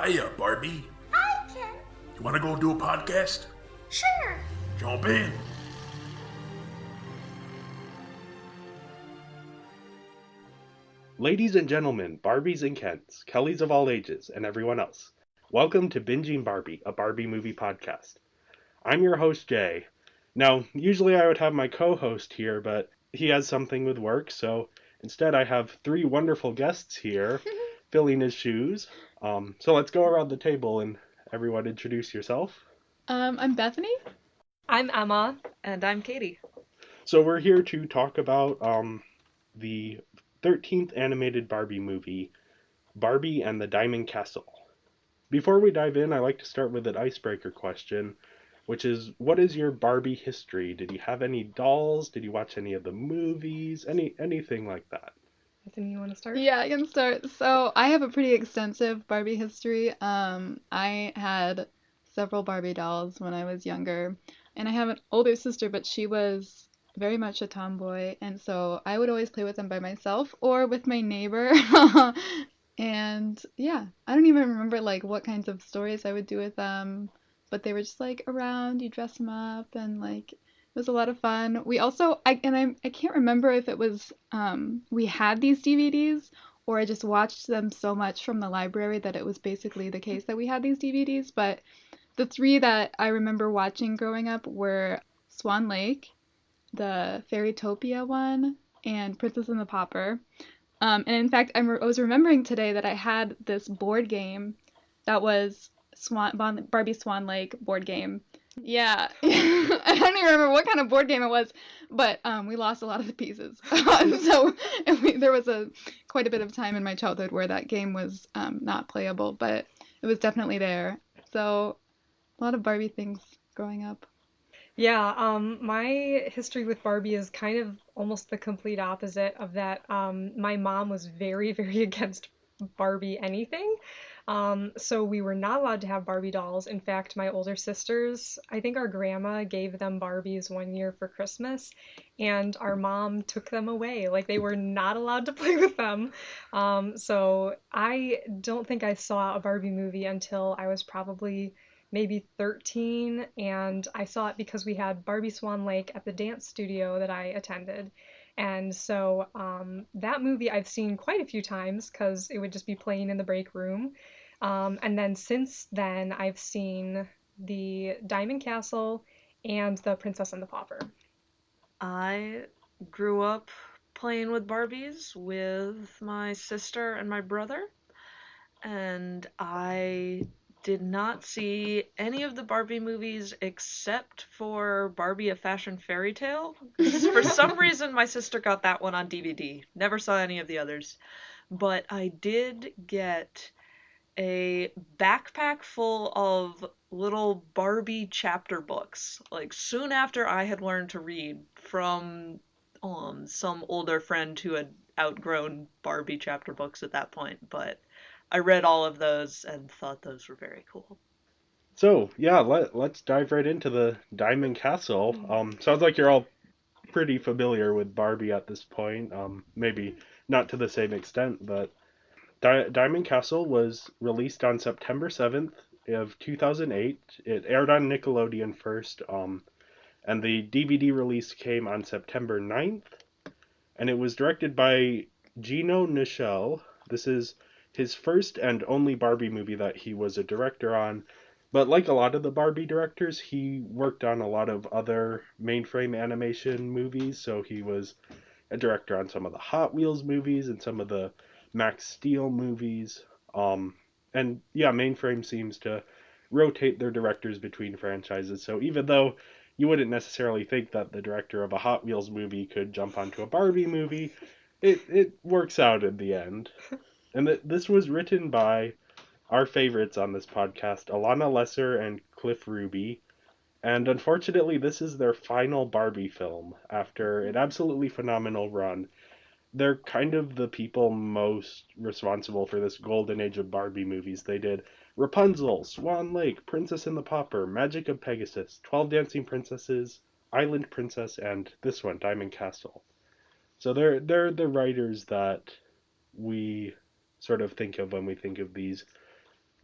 Hiya, Barbie. Hi, Ken. You want to go do a podcast? Sure. Jump in. Ladies and gentlemen, Barbies and Kens, Kellys of all ages, and everyone else, welcome to Binging Barbie, a Barbie movie podcast. I'm your host, Jay. Now, usually I would have my co-host here, but he has something with work, so instead I have three wonderful guests here filling his shoes. So let's go around the table and everyone introduce yourself. I'm Bethany. I'm Emma. And I'm Katie. So we're here to talk about the 13th animated Barbie movie, Barbie and the Diamond Castle. Before we dive in, I like to start with an icebreaker question, which is, what is your Barbie history? Did you have any dolls? Did you watch any of the movies? Anything like that? Bethany, you want to start? Yeah, I can start. So I have a pretty extensive Barbie history. I had several Barbie dolls when I was younger, and I have an older sister, but she was very much a tomboy, and so I would always play with them by myself or with my neighbor. And yeah, I don't even remember like what kinds of stories I would do with them, but they were just like around, you dress them up, and like it was a lot of fun. We also I can't remember if it was we had these DVDs or I just watched them so much from the library that it was basically the case that we had these DVDs, but the three that I remember watching growing up were Swan Lake, the Fairytopia one, and Princess and the Pauper. And in fact, I was remembering today that I had this board game that was Barbie Swan Lake board game. Yeah, I don't even remember what kind of board game it was, but we lost a lot of the pieces. So there was quite a bit of time in my childhood where that game was not playable, but it was definitely there. So a lot of Barbie things growing up. Yeah, my history with Barbie is kind of almost the complete opposite of that. My mom was very, very against Barbie anything. So we were not allowed to have Barbie dolls. In fact, my older sisters, I think our grandma gave them Barbies one year for Christmas, and our mom took them away. Like they were not allowed to play with them. So I don't think I saw a Barbie movie until I was probably maybe 13, and I saw it because we had Barbie Swan Lake at the dance studio that I attended. And so that movie I've seen quite a few times because it would just be playing in the break room. And then since then, I've seen the Diamond Castle and the Princess and the Pauper. I grew up playing with Barbies with my sister and my brother, and I did not see any of the Barbie movies except for Barbie: A Fashion Fairy Tale. For some reason, my sister got that one on DVD. Never saw any of the others. But I did get a backpack full of little Barbie chapter books, like soon after I had learned to read from some older friend who had outgrown Barbie chapter books at that point, but I read all of those and thought those were very cool. So yeah, let's dive right into the Diamond Castle. Sounds like you're all pretty familiar with Barbie at this point. Maybe not to the same extent, but Diamond Castle was released on September 7th of 2008. It aired on Nickelodeon first, and the DVD release came on September 9th, and it was directed by Gino Nichelle. This is his first and only Barbie movie that he was a director on. But like a lot of the Barbie directors, he worked on a lot of other mainframe animation movies. So he was a director on some of the Hot Wheels movies and some of the Max Steel movies. And yeah, mainframe seems to rotate their directors between franchises. So even though you wouldn't necessarily think that the director of a Hot Wheels movie could jump onto a Barbie movie, it works out in the end. And this was written by our favorites on this podcast, Alana Lesser and Cliff Ruby. And unfortunately, this is their final Barbie film after an absolutely phenomenal run. They're kind of the people most responsible for this golden age of Barbie movies. They did Rapunzel, Swan Lake, Princess and the Pauper, Magic of Pegasus, 12 Dancing Princesses, Island Princess, and this one, Diamond Castle. So they're the writers that we sort of think of when we think of these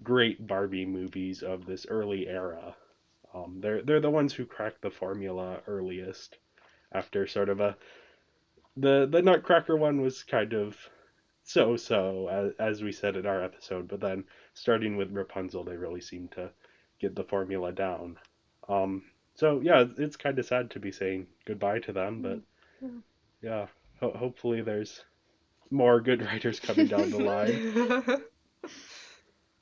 great Barbie movies of this early era. They're the ones who cracked the formula earliest. After sort of the Nutcracker one was kind of so as we said in our episode, but then starting with Rapunzel, they really seemed to get the formula down. Um, so yeah, it's kind of sad to be saying goodbye to them, but yeah, hopefully there's more good writers coming down the line.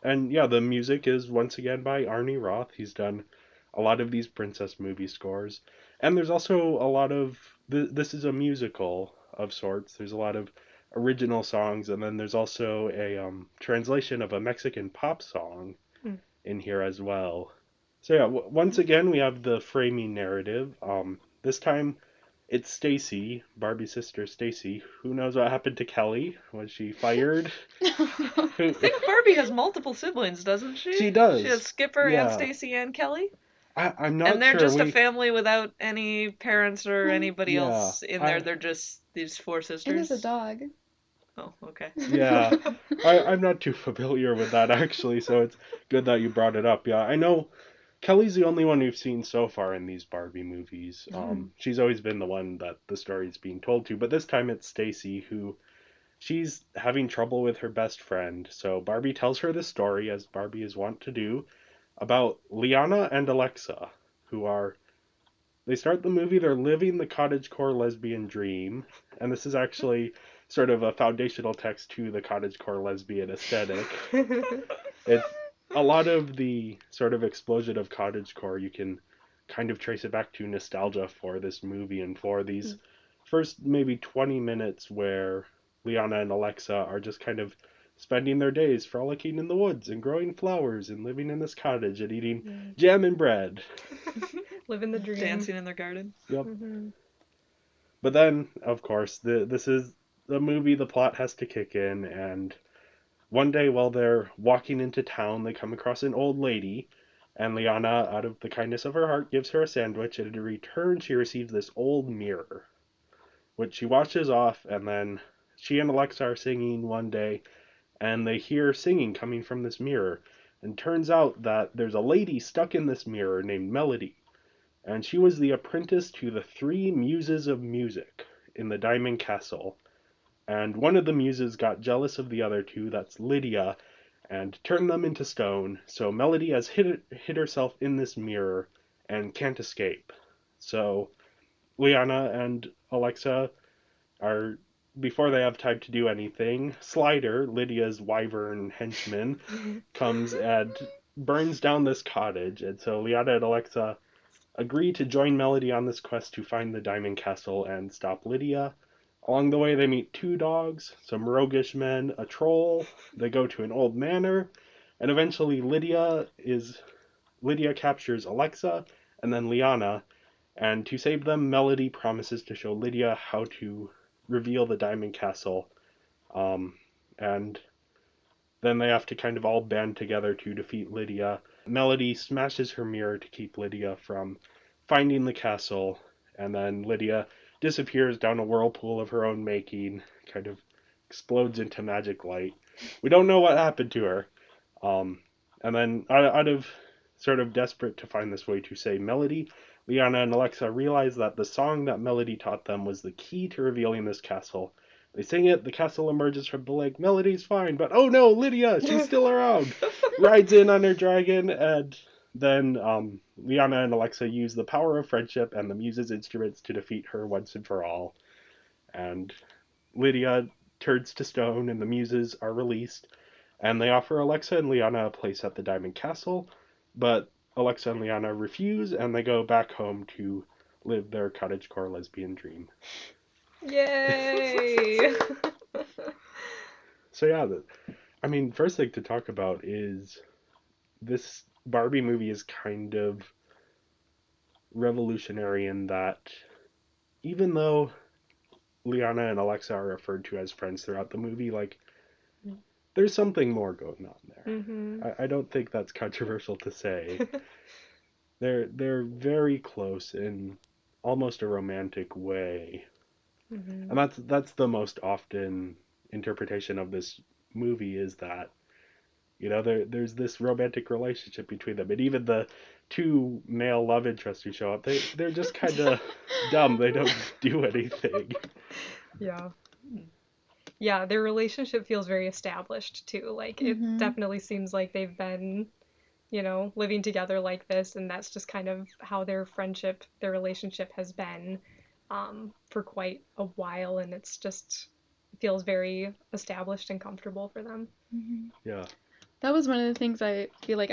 And yeah, the music is once again by Arnie Roth. He's done a lot of these princess movie scores. And there's also a lot of this is a musical of sorts. There's a lot of original songs, and then there's also a translation of a Mexican pop song in here as well. So yeah, once again we have the framing narrative. This time it's Stacy, Barbie's sister Stacy. Who knows what happened to Kelly? Was she fired? I think Barbie has multiple siblings, doesn't she? She does. She has Skipper Yeah. and Stacy and Kelly. I'm not And they're sure. just a family without any parents or anybody Yeah, else in there. They're just these four It sisters. is a dog. Oh, okay. Yeah, I'm not too familiar with that actually, so it's good that you brought it up. Yeah, I know Kelly's the only one we've seen so far in these Barbie movies. She's always been the one that the story's being told to, but this time it's Stacy who she's having trouble with her best friend. So Barbie tells her the story, as Barbie is wont to do, about Liana and Alexa, who are they start the movie, they're living the cottage-core lesbian dream, and this is actually sort of a foundational text to the cottage-core lesbian aesthetic. It's a lot of the sort of explosion of cottagecore, you can kind of trace it back to nostalgia for this movie and for these first maybe 20 minutes where Liana and Alexa are just kind of spending their days frolicking in the woods and growing flowers and living in this cottage and eating jam and bread. Living the dream. Dancing in their garden. Yep. But then, of course, this is the movie, the plot has to kick in, and one day while they're walking into town, they come across an old lady, and Liana, out of the kindness of her heart, gives her a sandwich, and in return she receives this old mirror, which she washes off, and then she and Alexa are singing one day, and they hear singing coming from this mirror, and turns out that there's a lady stuck in this mirror named Melody, and she was the apprentice to the three muses of music in the Diamond Castle. And one of the muses got jealous of the other two, that's Lydia, and turned them into stone. So Melody has hid herself in this mirror and can't escape. So Liana and Alexa are, before they have time to do anything, Slider, Lydia's wyvern henchman, comes and burns down this cottage. And so Liana and Alexa agree to join Melody on this quest to find the Diamond Castle and stop Lydia. Along the way, they meet two dogs, some roguish men, a troll. They go to an old manor, and eventually Lydia captures Alexa and then Liana. And to save them, Melody promises to show Lydia how to reveal the Diamond Castle. And then they have to kind of all band together to defeat Lydia. Melody smashes her mirror to keep Lydia from finding the castle, and then Lydia disappears down a whirlpool of her own making, kind of explodes into magic light. We don't know what happened to her. And then out of sort of desperate to find this way to say Melody, Liana and Alexa realize that the song that Melody taught them was the key to revealing this castle. They sing it, the castle emerges from the lake, Melody's fine, but oh no, Lydia, she's still around! Rides in on her dragon, and then Liana and Alexa use the power of friendship and the muses' instruments to defeat her once and for all. And Lydia turns to stone, and the muses are released, and they offer Alexa and Liana a place at the Diamond Castle, but Alexa and Liana refuse, and they go back home to live their cottagecore lesbian dream. Yay! So yeah, I mean, first thing to talk about is this Barbie movie is kind of revolutionary in that even though Liana and Alexa are referred to as friends throughout the movie, like, there's something more going on there. I don't think that's controversial to say. They're very close in almost a romantic way. And that's the most often interpretation of this movie, is that You know, there's this romantic relationship between them, and even the two male love interests who show up, they're just kind of dumb. They don't do anything. Yeah. Yeah, their relationship feels very established too. Like it Mm-hmm. definitely seems like they've been, living together like this, and that's just kind of how their relationship has been for quite a while, and it feels very established and comfortable for them. Mm-hmm. Yeah. That was one of the things I feel like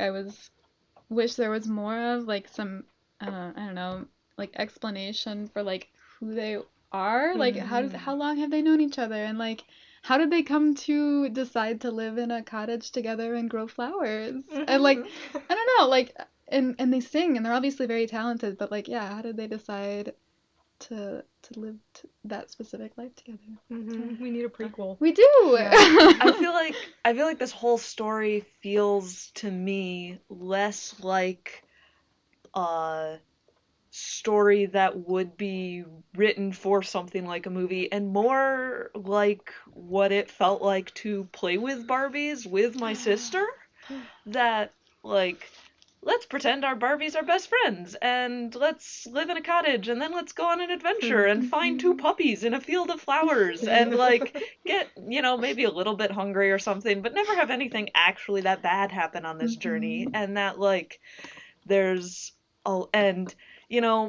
wish there was more of, like some, I don't know, like explanation for like who they are, like how long have they known each other, and like how did they come to decide to live in a cottage together and grow flowers, and like I don't know, like and they sing and they're obviously very talented, but like yeah, how did they decide to live that specific life together? We need a prequel. We do. Yeah. I feel like this whole story feels to me less like a story that would be written for something like a movie and more like what it felt like to play with Barbies with my sister. That, like, let's pretend our Barbies are best friends and let's live in a cottage and then let's go on an adventure and find two puppies in a field of flowers and, like, get, maybe a little bit hungry or something, but never have anything actually that bad happen on this journey. And that, like, there's and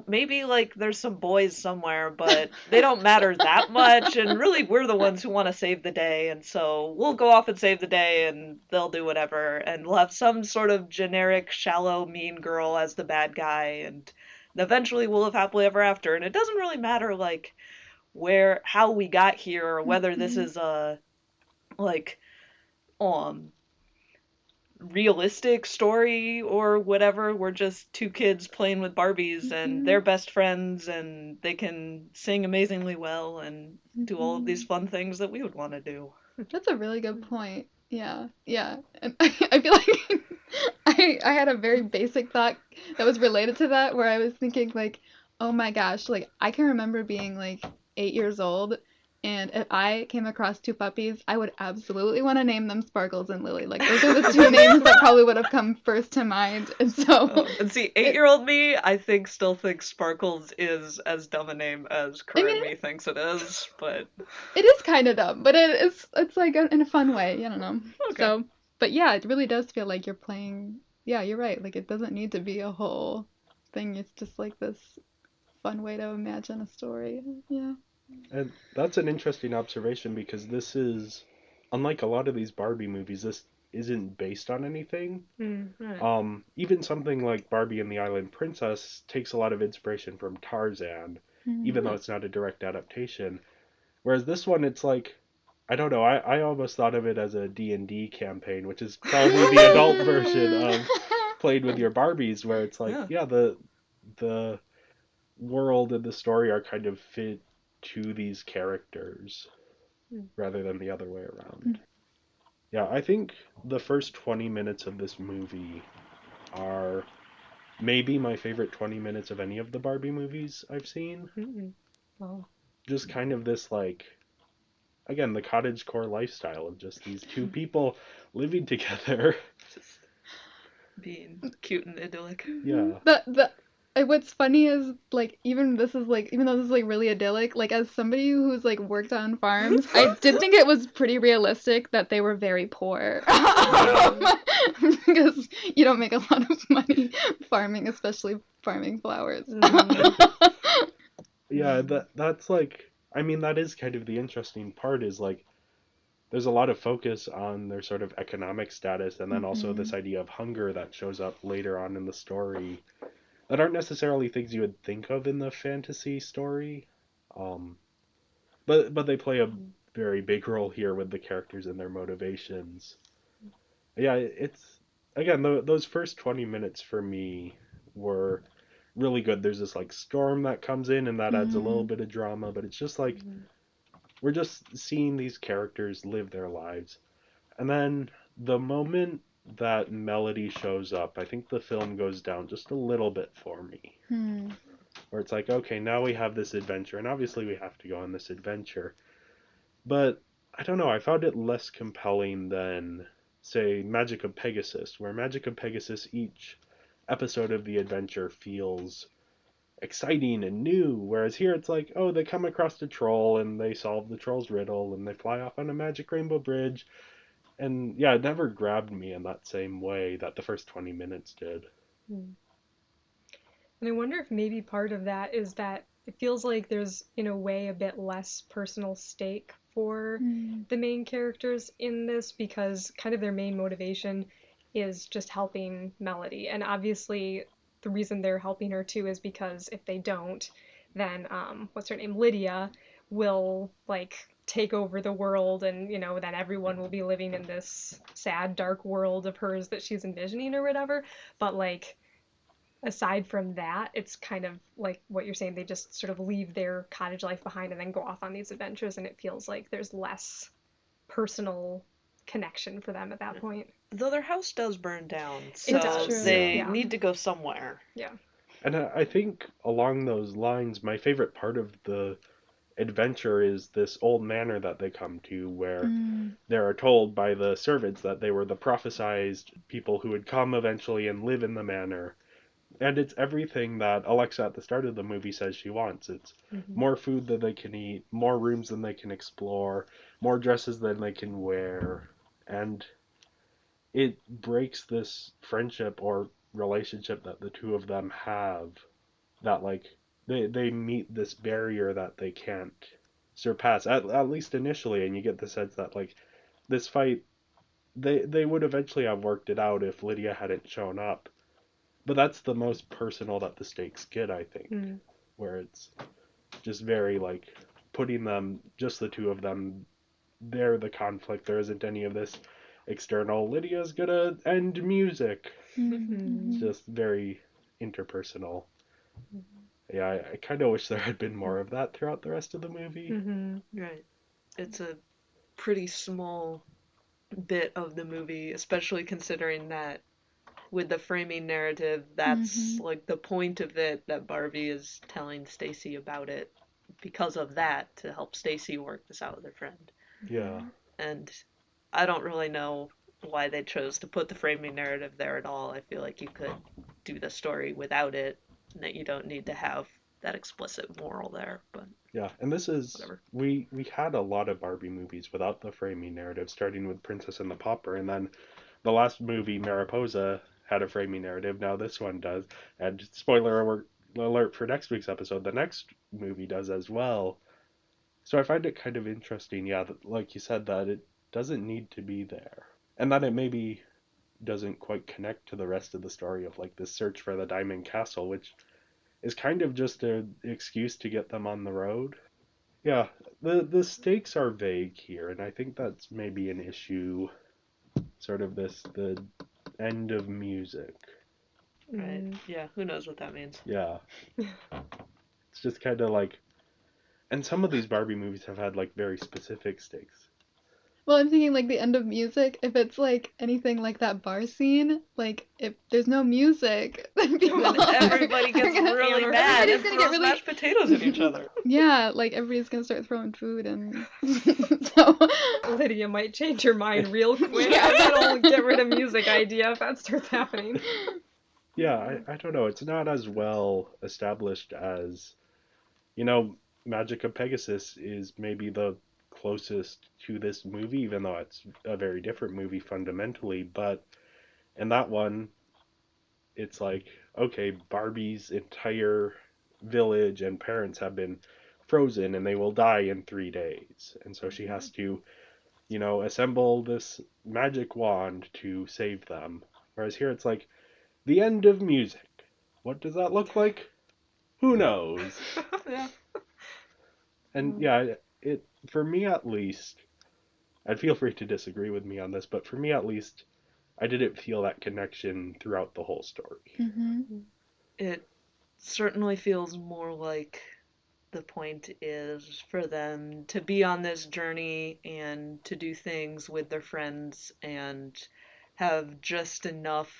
maybe like there's some boys somewhere, but they don't matter that much, and really we're the ones who want to save the day, and so we'll go off and save the day and they'll do whatever, and we'll have some sort of generic shallow mean girl as the bad guy, and eventually we'll live happily ever after, and it doesn't really matter like how we got here or whether this is a like um realistic story or whatever. We're just two kids playing with Barbies and they're best friends and they can sing amazingly well and do all of these fun things that we would want to do. That's a really good point. Yeah, yeah. And I feel like I had a very basic thought that was related to that, where I was thinking like, oh my gosh, like I can remember being like 8 years old, and if I came across two puppies, I would absolutely want to name them Sparkles and Lily. Like those are the two names that probably would have come first to mind. And so And see, 8-year-old me, I think still thinks Sparkles is as dumb a name as current me thinks it is, but it is kind of dumb, but it's like in a fun way. I don't know. Okay. So, but yeah, it really does feel like you're playing. Yeah, you're right. Like it doesn't need to be a whole thing. It's just like this fun way to imagine a story. Yeah. And that's an interesting observation because this is, unlike a lot of these Barbie movies, this isn't based on anything. right. Even something like Barbie and the Island Princess takes a lot of inspiration from Tarzan, even though it's not a direct adaptation. Whereas this one, it's like, I don't know, I almost thought of it as a D&D campaign, which is probably the adult version of Played with Your Barbies, where it's like, yeah, the world and the story are kind of fit to these characters rather than the other way around. Yeah, I think the first 20 minutes of this movie are maybe my favorite 20 minutes of any of the Barbie movies I've seen. Wow. Just kind of this, like, again, the cottage-core lifestyle of just these two people living together. Just being cute and idyllic. Yeah. What's funny is like even though this is like really idyllic, like as somebody who's like worked on farms, I did think it was pretty realistic that they were very poor. Because you don't make a lot of money farming, especially farming flowers. Yeah, that's like, I mean, that is kind of the interesting part, is like there's a lot of focus on their sort of economic status, and then also this idea of hunger that shows up later on in the story that aren't necessarily things you would think of in the fantasy story. But they play a very big role here with the characters and their motivations. Yeah, it's, again, those first 20 minutes for me were really good. There's this like storm that comes in and that adds a little bit of drama, but it's just like we're just seeing these characters live their lives. And then the moment that Melody shows up, I think the film goes down just a little bit for me. Where it's like, okay, now we have this adventure, and obviously we have to go on this adventure. But I don't know, I found it less compelling than say, Magic of Pegasus, where Magic of Pegasus, each episode of the adventure feels exciting and new, whereas here it's like, oh, they come across a troll and they solve the troll's riddle and they fly off on a magic rainbow bridge. And yeah, it never grabbed me in that same way that the first 20 minutes did. And I wonder if maybe part of that is that it feels like there's, in a way, a bit less personal stake for the main characters in this, because kind of their main motivation is just helping Melody. And obviously, the reason they're helping her too is because if they don't, then what's her name? Lydia will like take over the world, and then everyone will be living in this sad, dark world of hers that she's envisioning or whatever. But like, aside from that, it's kind of like what you're saying, they just sort of leave their cottage life behind and then go off on these adventures, and it feels like there's less personal connection for them at that point. Though their house does burn down, It so does. they Yeah. need to go somewhere. Yeah. And I think along those lines, my favorite part of the adventure is this old manor that they come to, where they are told by the servants that they were the prophesized people who would come eventually and live in the manor. And it's everything that Alexa at the start of the movie says she wants. It's more food than they can eat, more rooms than they can explore, more dresses than they can wear. And it breaks this friendship or relationship that the two of them have, that like they meet this barrier that they can't surpass, at least initially. And you get the sense that like this fight, they would eventually have worked it out if Lydia hadn't shown up. But that's the most personal that the stakes get, I think, where it's just very like putting them, just the two of them, they're the conflict. There isn't any of this external, Lydia's gonna end music. It's just very interpersonal. Yeah, I kind of wish there had been more of that throughout the rest of the movie. Right. It's a pretty small bit of the movie, especially considering that with the framing narrative, that's like the point of it, that Barbie is telling Stacy about it because of that, to help Stacy work this out with her friend. Yeah. And I don't really know why they chose to put the framing narrative there at all. I feel like you could do the story without it, and that you don't need to have that explicit moral there. But Yeah, and this is whatever. we had a lot of Barbie movies without the framing narrative, starting with Princess and the Pauper, and then the last movie, Mariposa, had a framing narrative. Now this one does, and spoiler alert for next week's episode, the next movie does as well. So I find it kind of interesting, yeah, that, like you said, that it doesn't need to be there, and that it maybe doesn't quite connect to the rest of the story of like this search for the Diamond Castle, which is kind of just an excuse to get them on the road. Yeah, the stakes are vague here, and I think that's maybe an issue. Sort of the end of music. Right. Yeah, who knows what that means. Yeah. It's just kind of like, and some of these Barbie movies have had like very specific stakes. Well, I'm thinking like the end of music, if it's like anything like that bar scene, like if there's no music, then people Then everybody gets really mad and throws mashed potatoes at each other. Yeah, like everybody's gonna start throwing food and so Lydia might change her mind real quick. That'll get rid of music idea if that starts happening. Yeah, I don't know. It's not as well established as, Magic of Pegasus is maybe the closest to this movie, even though it's a very different movie fundamentally. But in that one, it's like, okay, Barbie's entire village and parents have been frozen and they will die in 3 days. And so she has to, assemble this magic wand to save them. Whereas here it's like, the end of music. What does that look like? Who knows? Yeah. And yeah, it for me at least, and feel free to disagree with me on this, but for me at least, I didn't feel that connection throughout the whole story. It certainly feels more like the point is for them to be on this journey and to do things with their friends and have just enough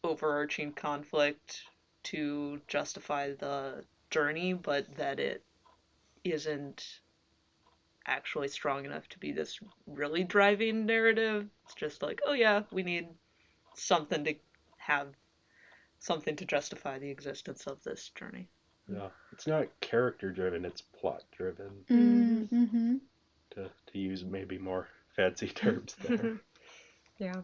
overarching conflict to justify the journey, but that it isn't actually strong enough to be this really driving narrative. It's just like, oh yeah, we need something to have something to justify the existence of this journey. Yeah, it's not character driven; it's plot driven. Mm-hmm. To use maybe more fancy terms there. Yeah.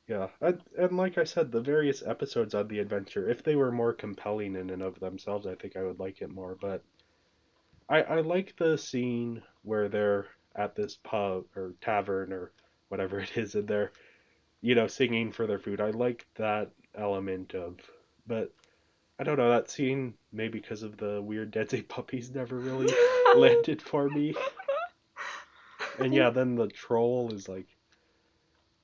Yeah, and like I said, the various episodes on the adventure, if they were more compelling in and of themselves, I think I would like it more. But I like the scene where they're at this pub or tavern or whatever it is, and they're, singing for their food. I like that element of, but I don't know, that scene, maybe because of the weird dancing puppies, never really landed for me. And yeah, then the troll is like,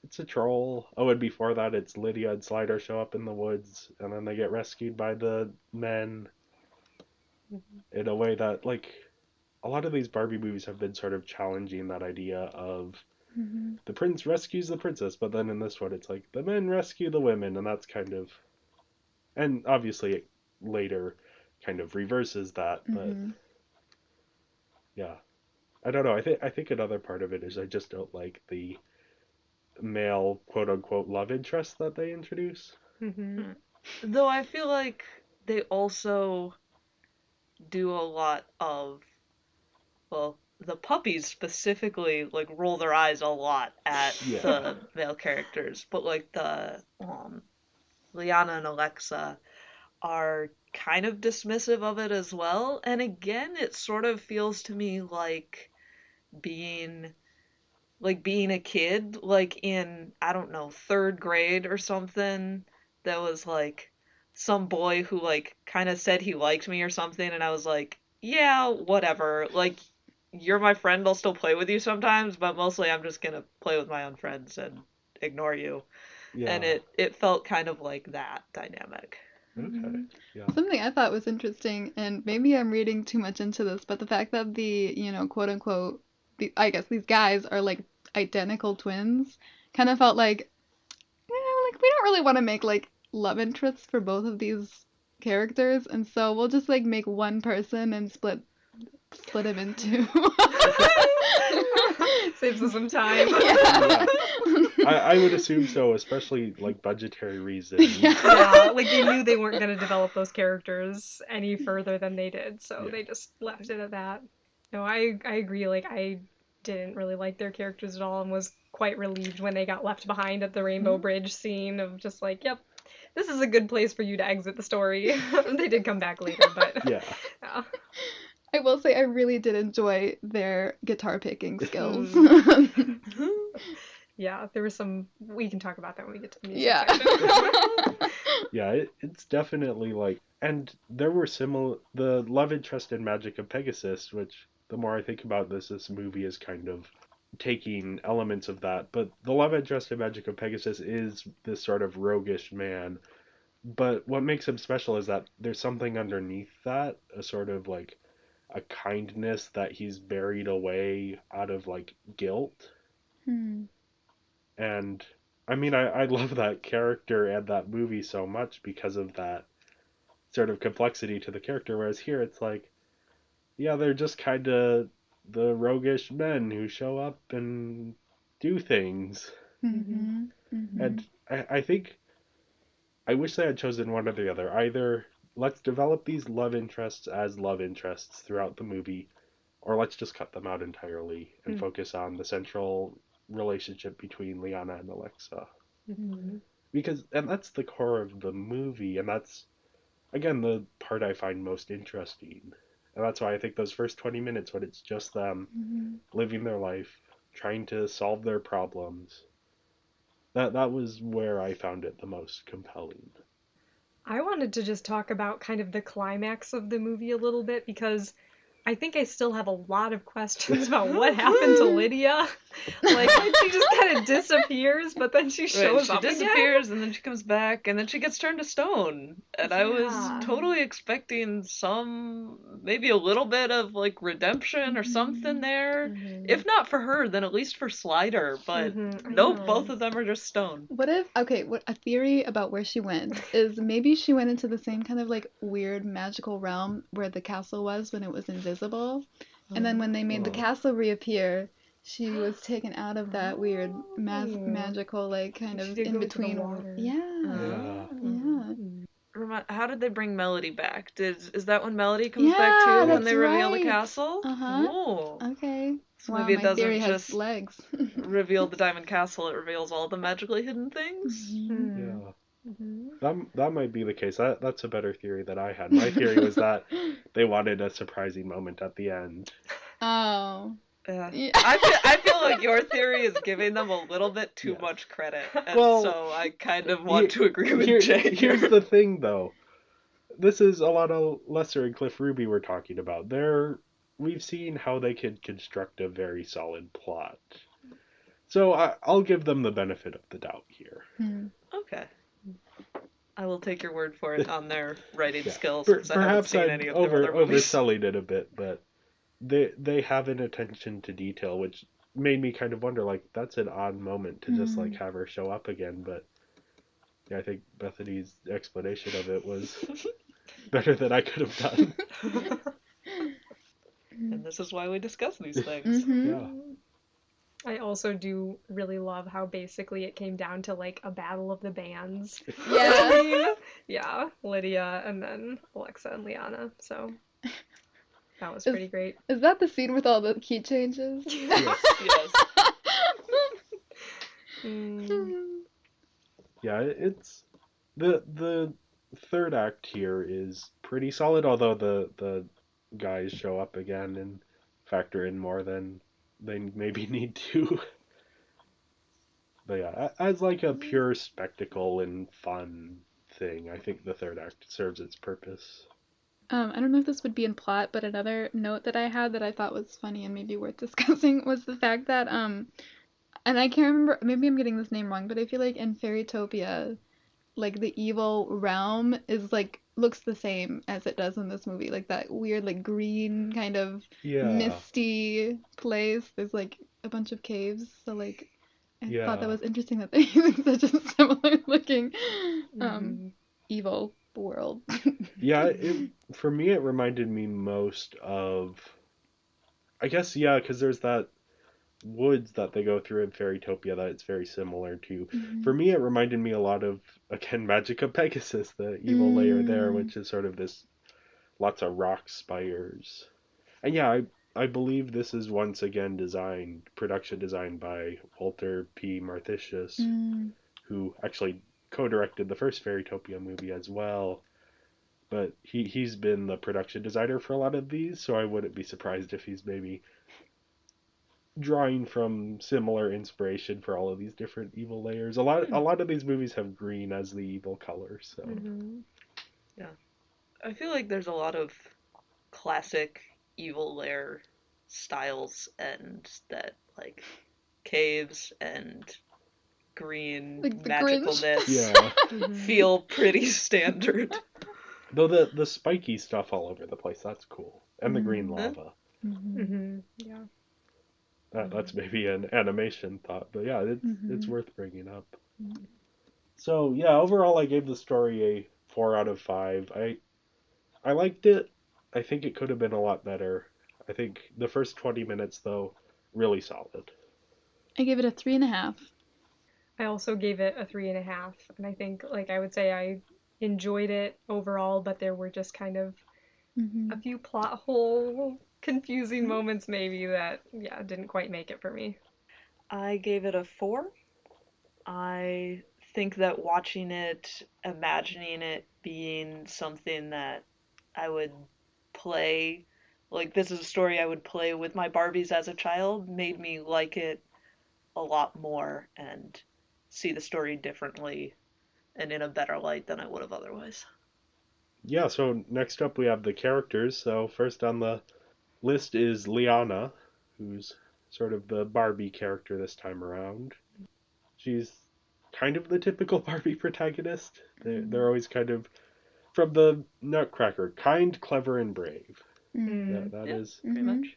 it's a troll. Oh, and before that, it's Lydia and Slider show up in the woods, and then they get rescued by the men in a way that, like, a lot of these Barbie movies have been sort of challenging that idea of Mm-hmm. the prince rescues the princess, but then in this one, it's like the men rescue the women, and that's kind of, and obviously it later kind of reverses that, but Mm-hmm. yeah, I don't know. I think another part of it is I just don't like the male quote unquote love interest that they introduce. Mm-hmm. Though I feel like they also do a lot of, well, the puppies specifically like roll their eyes a lot at Yeah. the male characters, but like the Liana and Alexa are kind of dismissive of it as well. And again, it sort of feels to me being being a kid, like in, I don't know, third grade or something, that was like some boy who like kind of said he liked me or something, and I was like, yeah, whatever. Like, you're my friend, I'll still play with you sometimes, but mostly I'm just gonna play with my own friends and ignore you. And Yeah. it felt kind of like that dynamic. Okay. Yeah. Something I thought was interesting, and maybe I'm reading too much into this, but the fact that the, quote unquote, I guess these guys are like identical twins kind of felt like, like we don't really want to make like love interests for both of these characters, and so we'll just like make one person and split him in two. Saves us some time. Yeah. I would assume so, especially like budgetary reasons. Yeah. Yeah, like they knew they weren't going to develop those characters any further than they did, so Yeah. they just left it at that. No, I agree. Like, I didn't really like their characters at all and was quite relieved when they got left behind at the Rainbow Bridge scene of just like, yep, this is a good place for you to exit the story. They did come back later, but Yeah. yeah. I will say I really did enjoy their guitar picking skills. Yeah, there was some, we can talk about that when we get to the music Yeah. section. Yeah, it's definitely like, and there were the love interest in Magic of Pegasus, which the more I think about this movie is kind of taking elements of that, but the love interest in Magic of Pegasus is this sort of roguish man, but what makes him special is that there's something underneath that, a sort of like a kindness that he's buried away out of like guilt. Hmm. And I mean, I love that character and that movie so much because of that sort of complexity to the character. Whereas here it's like, yeah, they're just kind of the roguish men who show up and do things. Mm-hmm. Mm-hmm. And I think I wish they had chosen one or the other. Either let's develop these love interests as love interests throughout the movie, or let's just cut them out entirely and focus on the central relationship between Liana and Alexa. Because, and that's the core of the movie, and that's, again, the part I find most interesting. And that's why I think those first 20 minutes, when it's just them living their life, trying to solve their problems, that was where I found it the most compelling. I wanted to just talk about kind of the climax of the movie a little bit because I think I still have a lot of questions about what happened to Lydia. Like, she just kind of disappears, but then she shows She up disappears and then she comes back and then she gets turned to stone. And I was Yeah. totally expecting maybe a little bit of like redemption or something there. If not for her, then at least for Slider. But I nope, know. both of them are just stone. What if, okay, what a theory about where she went is maybe she went into the same kind of like weird magical realm where the castle was when it was invisible. invisible. And then when they made the Oh. castle reappear, she was taken out of that weird magical, like, kind She of did in go into the between. water. Yeah. Yeah. How did they bring Melody back? Is that when Melody comes Yeah, back too? When that's they reveal the right. castle? Uh-huh. Oh. Okay. So Wow, maybe it my doesn't theory has just legs. reveal the Diamond Castle, it reveals all the magically hidden things. Mhm. Yeah. That might be the case. That's a better theory that I had. My theory was that they wanted a surprising moment at the end. Oh. Yeah. Yeah. I feel like your theory is giving them a little bit too Yes. much credit, and Well, so I kind of want to agree with Jay Here's here. the thing, though. This is a lot of Lesser and Cliff Ruby we're talking about. We've seen how they could construct a very solid plot. So I'll give them the benefit of the doubt here. Hmm. Okay. I will take your word for it on their writing Yeah. skills, because I haven't Perhaps seen I'm any of their other movies. overselling it a bit, but they have an attention to detail, which made me kind of wonder, like, that's an odd moment to just like have her show up again. But yeah, I think Bethany's explanation of it was better than I could have done. And this is why we discuss these things. Mm-hmm. Yeah. I also do really love how basically it came down to like a battle of the bands. Yeah. Yeah, Lydia and then Alexa and Liana. So that was pretty great. Is that the scene with all the key changes? Yes. Yes. Yeah, it's the third act here is pretty solid, although the guys show up again and factor in more than they maybe need to. But yeah, as like a pure spectacle and fun thing, I think the third act serves its purpose. I don't know if this would be in plot, but another note that I had that I thought was funny and maybe worth discussing was the fact that and I can't remember, maybe I'm getting this name wrong, but I feel like in Fairytopia, like the evil realm is like looks the same as it does in this movie, like that weird like green kind of Yeah, misty place. There's like a bunch of caves, so like I thought that yeah, was interesting that they're using such a similar looking evil world. yeah. For me, it reminded me most of, I guess, yeah, because there's that woods that they go through in Fairytopia that it's very similar to. For me, it reminded me a lot of, again, Magic of Pegasus, the evil layer there, which is sort of this lots of rock spires. And yeah, I believe this is once again production designed by Walter P. Marthisius, who actually co-directed the first Fairytopia movie as well. But he's been the production designer for a lot of these, so I wouldn't be surprised if he's maybe drawing from similar inspiration for all of these different evil layers. A lot of these movies have green as the evil color, so Yeah. I feel like there's a lot of classic evil lair styles and that like caves and green Like the Grinch. magicalness yeah. feel pretty standard. Though the spiky stuff all over the place, that's cool. And the green lava. Yeah. That's maybe an animation thought, but yeah, it's worth bringing up. So yeah, overall I gave the story a 4 out of 5. I liked it. I think it could have been a lot better. I think the first 20 minutes though, really solid. I give it a 3.5. I also gave it a 3.5, and I think like I would say I enjoyed it overall, but there were just kind of a few plot hole confusing moments maybe that didn't quite make it for me. I gave it a 4. I think that watching it, imagining it being something that I would play, like this is a story I would play with my Barbies as a child, made me like it a lot more and see the story differently and in a better light than I would have otherwise. Yeah, so next up we have the characters. So first on the list is Liana, who's sort of the Barbie character this time around. She's kind of the typical Barbie protagonist. They're always kind of from the Nutcracker, kind, clever, and brave. That Yeah, is pretty much.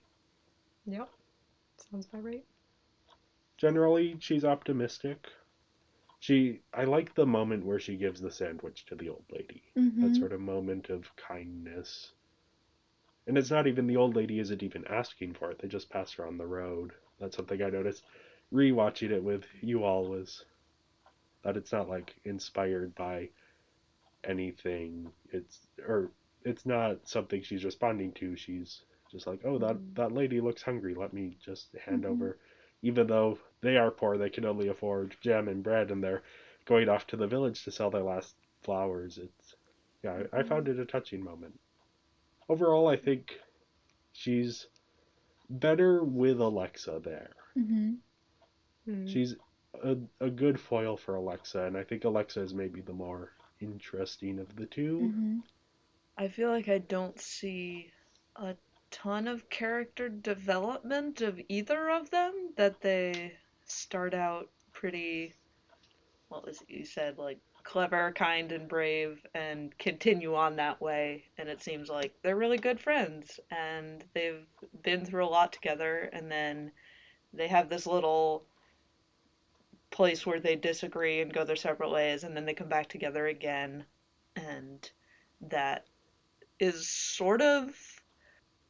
Yep. Sounds about right. generally she's optimistic. I like the moment where she gives the sandwich to the old lady. That sort of moment of kindness. And it's not even the old lady isn't even asking for it. They just pass her on the road. That's something I noticed rewatching it with you all was that it's not like inspired by anything. It's not something she's responding to. She's just like, oh, that lady looks hungry. Let me just hand over. Even though they are poor, they can only afford jam and bread, and they're going off to the village to sell their last flowers. I found it a touching moment. Overall, I think she's better with Alexa there. She's a good foil for Alexa, and I think Alexa is maybe the more interesting of the two. I feel like I don't see a ton of character development of either of them, that they start out pretty, what was it you said, like clever, kind, and brave, and continue on that way. And it seems like they're really good friends, and they've been through a lot together, and then they have this little place where they disagree and go their separate ways, and then they come back together again. And that is sort of,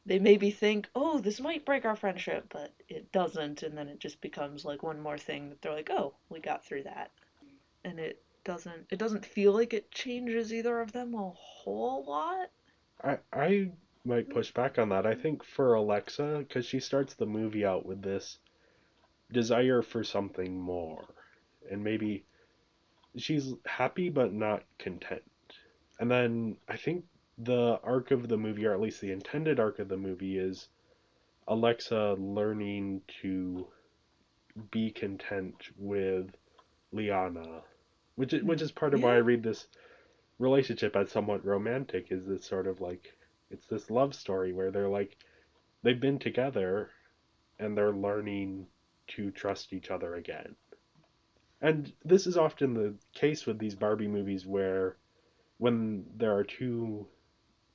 they maybe think, oh, this might break our friendship, but it doesn't, and then it just becomes like one more thing that they're like, oh, we got through that. And it doesn't feel like it changes either of them a whole lot. I might push back on that. I think for Alexa, because she starts the movie out with this desire for something more, and maybe she's happy but not content. And then I think the arc of the movie, or at least the intended arc of the movie, is Alexa learning to be content with Liana, which is part of why I read this relationship as somewhat romantic. Is this sort of like, it's this love story where they're like, they've been together and they're learning to trust each other again. And this is often the case with these Barbie movies where when there are two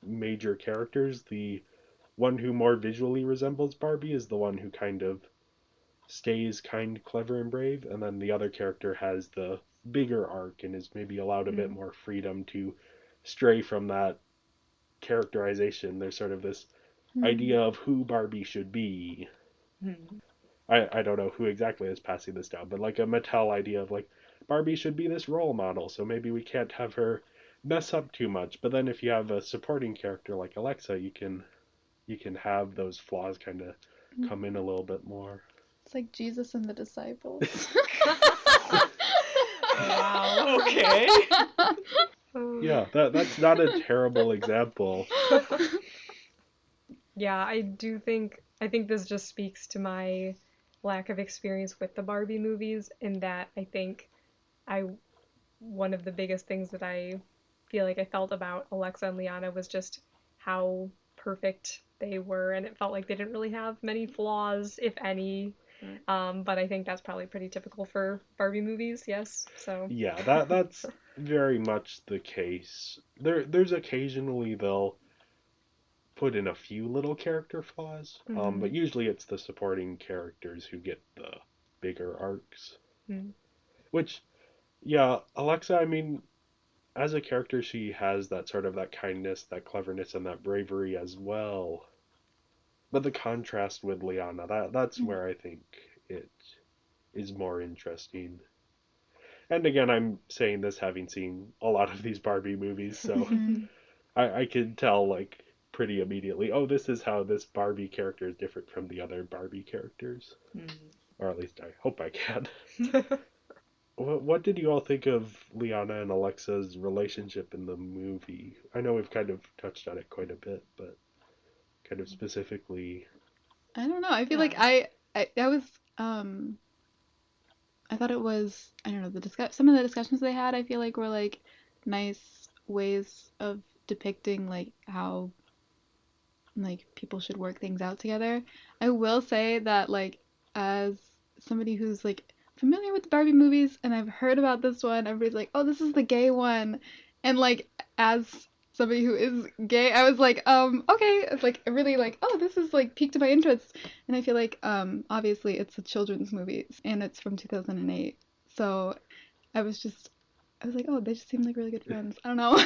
major characters, the one who more visually resembles Barbie is the one who kind of stays kind, clever, and brave, and then the other character has the bigger arc and is maybe allowed a bit more freedom to stray from that characterization. There's sort of this idea of who Barbie should be. I don't know who exactly is passing this down, but like a Mattel idea of like, Barbie should be this role model, so maybe we can't have her mess up too much. But then if you have a supporting character like Alexa, you can have those flaws kind of come in a little bit more. It's like Jesus and the disciples. Wow, okay. Yeah, that's not a terrible example. Yeah, I think this just speaks to my lack of experience with the Barbie movies, in that I think one of the biggest things that I feel like I felt about Alexa and Liana was just how perfect they were, and it felt like they didn't really have many flaws, if any. But I think that's probably pretty typical for Barbie movies, yes. So yeah, that's very much the case. There's occasionally they'll put in a few little character flaws, but usually it's the supporting characters who get the bigger arcs. Which, yeah, Alexa, I mean, as a character, she has that sort of that kindness, that cleverness, and that bravery as well. But the contrast with Liana, that's where I think it is more interesting. And again, I'm saying this having seen a lot of these Barbie movies, so I can tell like pretty immediately, oh, this is how this Barbie character is different from the other Barbie characters. Or at least I hope I can. What did you all think of Liana and Alexa's relationship in the movie? I know we've kind of touched on it quite a bit, but kind of specifically. I don't know. I feel like I was I thought it was, I don't know, some of the discussions they had I feel like were like nice ways of depicting like how like people should work things out together. I will say that like as somebody who's like familiar with the Barbie movies and I've heard about this one, everybody's like, "Oh, this is the gay one." And like as somebody who is gay, I was like, okay. It's like really like, oh, this is like piqued my interest. And I feel like obviously it's a children's movie and it's from 2008. So I was like, oh, they just seem like really good friends. I don't know.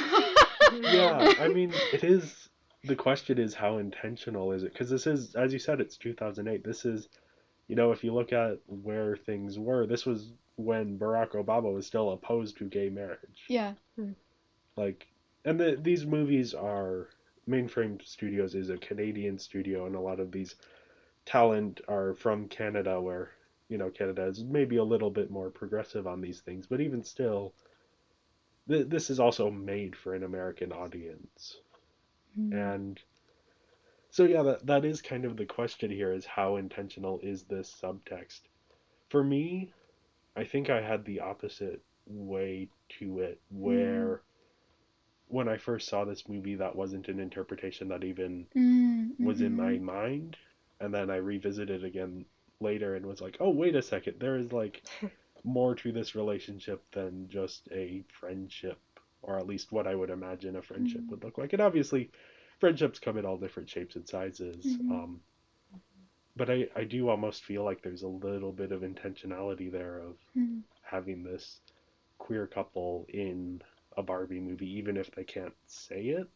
Yeah, I mean, it is the question is, how intentional is it? Because this is, as you said, it's 2008. This is, you know, if you look at where things were, this was when Barack Obama was still opposed to gay marriage. Yeah. Like, and these movies are, Mainframe Studios is a Canadian studio, and a lot of these talent are from Canada, where, you know, Canada is maybe a little bit more progressive on these things, but even still, this is also made for an American audience. And so, yeah, that is kind of the question here, is how intentional is this subtext? For me, I think I had the opposite way to it, where when I first saw this movie, that wasn't an interpretation that even was in my mind. And then I revisited again later and was like, oh, wait a second, there is like more to this relationship than just a friendship, or at least what I would imagine a friendship would look like. And obviously, friendships come in all different shapes and sizes. But I do almost feel like there's a little bit of intentionality there of having this queer couple in a Barbie movie, even if they can't say it.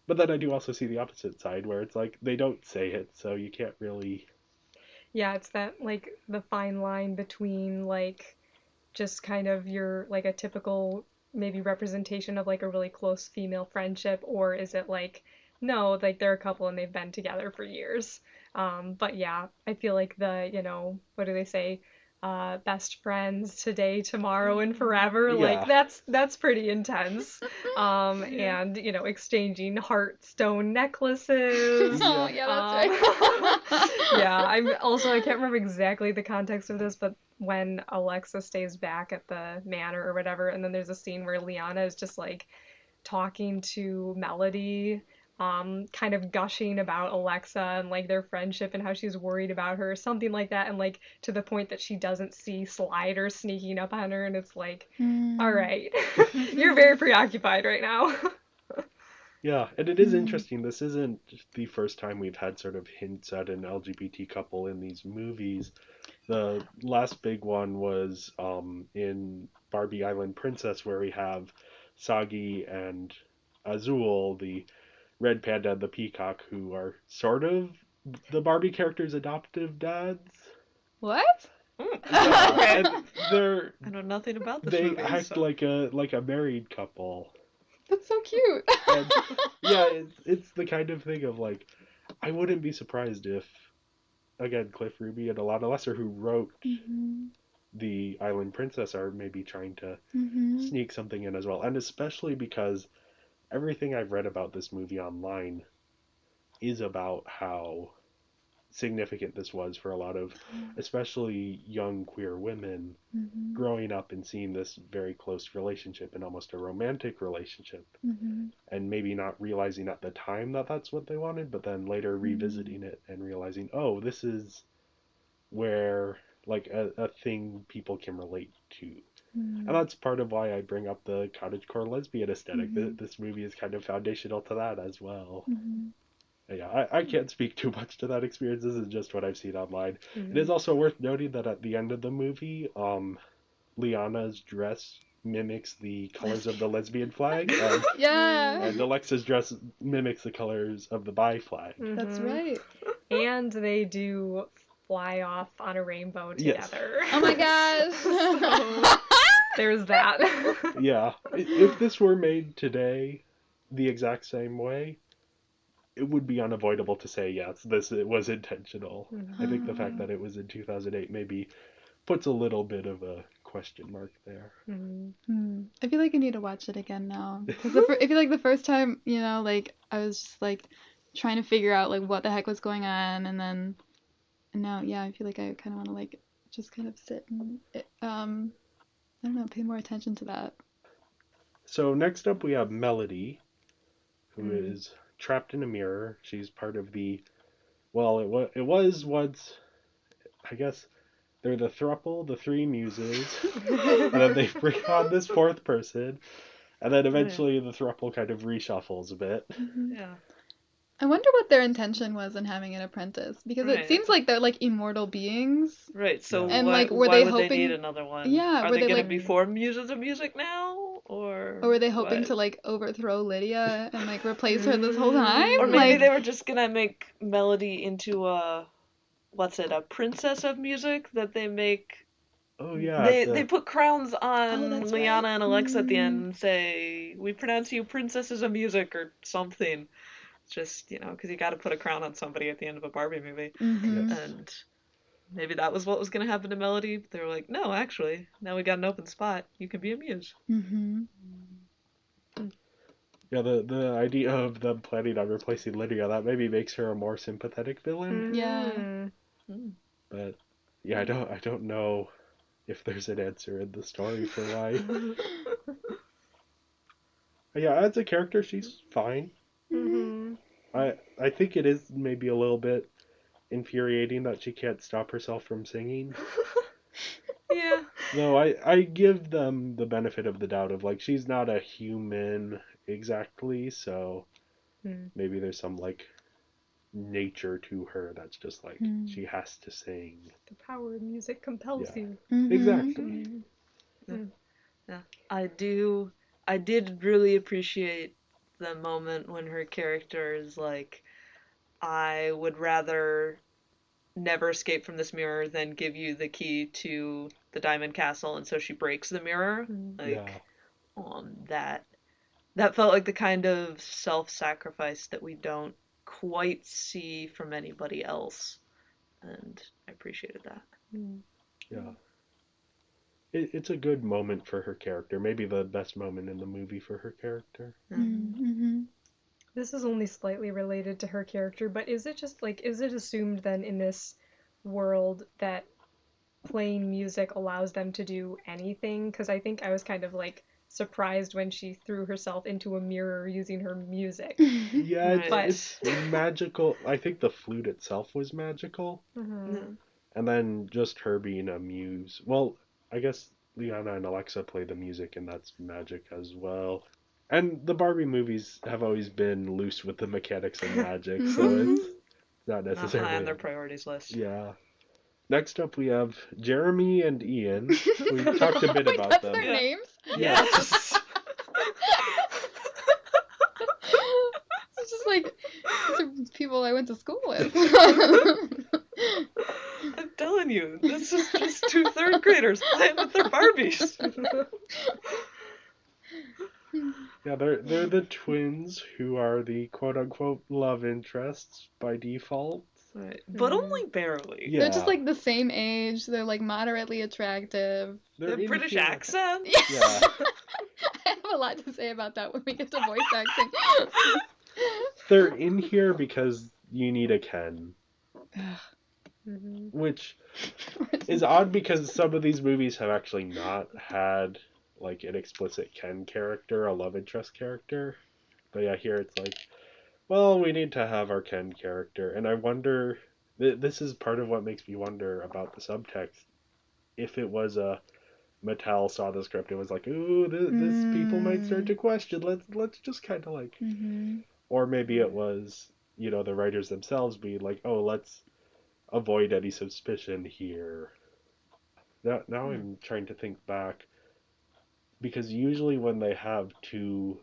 But then I do also see the opposite side, where it's like they don't say it, so you can't really. Yeah, it's that, like, the fine line between, like, just kind of your, like, a typical maybe representation of, like, a really close female friendship, or is it like, no, like, they're a couple and they've been together for years. But yeah, I feel like the, you know, what do they say? Best friends today, tomorrow, and forever. Yeah. Like, that's pretty intense. And, you know, exchanging heartstone necklaces. Oh, yeah, that's right. Yeah, I can't remember exactly the context of this, but when Alexa stays back at the manor or whatever, and then there's a scene where Liana is just like talking to Melody, kind of gushing about Alexa and like their friendship and how she's worried about her, something like that, and like to the point that she doesn't see Slider sneaking up on her, and it's like, all right, you're very preoccupied right now. Yeah, and it is interesting. This isn't the first time we've had sort of hints at an LGBT couple in these movies. The last big one was in Barbie Island Princess, where we have Sagi and Azul, the red panda and the peacock, who are sort of the Barbie character's adoptive dads. What? Yeah, and I know nothing about this they movie. act So. like a married couple. That's so cute. And yeah, it's the kind of thing of like, I wouldn't be surprised if, again, Cliff Ruby and Alana Lesser, who wrote the Island Princess, are maybe trying to sneak something in as well. And especially because everything I've read about this movie online is about how significant this was for a lot of, especially young queer women, growing up and seeing this very close relationship and almost a romantic relationship, and maybe not realizing at the time that that's what they wanted, but then later revisiting it and realizing, oh, this is where like a thing people can relate to. And that's part of why I bring up the cottage-core lesbian aesthetic. This movie is kind of foundational to that as well. Yeah, I can't speak too much to that experience. This is just what I've seen online. It is also worth noting that at the end of the movie, Liana's dress mimics the colors of the lesbian flag, and Alexa's dress mimics the colors of the bi flag. That's right. And they do fly off on a rainbow together. Oh my gosh. So, there's that. Yeah, if this were made today the exact same way, it would be unavoidable to say, yes, it was intentional. I think the fact that it was in 2008 maybe puts a little bit of a question mark there. I feel like I need to watch it again now. Because I feel like the first time, you know, like, I was just, like, trying to figure out, like, what the heck was going on, and now, yeah, I feel like I kind of want to, like, just kind of sit and, I don't know, pay more attention to that. So next up we have Melody, who is trapped in a mirror. She's part of the, well, it was once, I guess, they're the throuple, the three muses, and then they bring on this fourth person, and then eventually the throuple kind of reshuffles a bit. Yeah. I wonder what their intention was in having an apprentice, because it seems like they're like immortal beings. Right, so And, why, like, were why they would hoping- they need another one? Yeah, Are were they they, going like- to be four muses of music now? Or Or were they hoping what? to like overthrow Lydia and like replace her this whole time? Or maybe Like, they were just gonna make Melody into a princess of music that they make. Oh yeah, They put crowns on that's Liana right. and Alexa at the end Mm. and say, "We pronounce you princesses of music" or something. It's just, because you got to put a crown on somebody at the end of a Barbie movie. Mm-hmm. yes. And maybe that was what was going to happen to Melody. They were like, "No, actually, now we got an open spot. You can be a muse." Mm-hmm. Yeah, the idea of them planning on replacing Lydia, that maybe makes her a more sympathetic villain. Yeah. Mm. But yeah, I don't know if there's an answer in the story for why. But yeah, as a character, she's fine. Mm-hmm. I think it is maybe a little bit infuriating that she can't stop herself from singing. Yeah. Though I give them the benefit of the doubt of like she's not a human exactly, so Mm. maybe there's some like nature to her that's just like Mm. she has to sing. The power of music compels Yeah. you. Mm-hmm. Exactly. Yeah. I did really appreciate the moment when her character is like, I would rather never escape from this mirror than give you the key to the Diamond Castle, and so she breaks the mirror. Yeah. Like, that felt like the kind of self-sacrifice that we don't quite see from anybody else, and I appreciated that. Mm. Yeah. It's a good moment for her character. Maybe the best moment in the movie for her character. Mm-hmm. This is only slightly related to her character, but is it just like, is it assumed then in this world that playing music allows them to do anything? Because I think I was kind of like surprised when she threw herself into a mirror using her music. Yeah, Right. it's magical. I think the flute itself was magical. Mm-hmm. And then just her being a muse. Well, I guess Liana and Alexa play the music, and that's magic as well. And the Barbie movies have always been loose with the mechanics of magic, so Mhm. it's not Not high necessarily. on their priorities list. Yeah. Next up, we have Jeremy and Ian. We talked a bit Wait, about that's them. their Yeah. names? Yes. It's just like, these are people I went to school with. I'm telling you, this is just two third graders playing with their Barbies. Yeah, they're the twins who are the quote unquote love interests by default. Right. But only barely. Yeah. They're just like the same age. They're like moderately attractive. They're The in British here- accent. Yeah. I have a lot to say about that when we get to voice acting. They're in here because you need a Ken. Mm-hmm. Which is odd because some of these movies have actually not had like an explicit Ken character, a love interest character. But yeah, here it's like, well, we need to have our Ken character. And I wonder, this is part of what makes me wonder about the subtext. If it was a Mattel saw the script and was like, ooh, this people might start to question. Let's just kind of like, Mm-hmm. or maybe it was, the writers themselves being like, oh, let's avoid any suspicion here. Now I'm trying to think back, because usually when they have two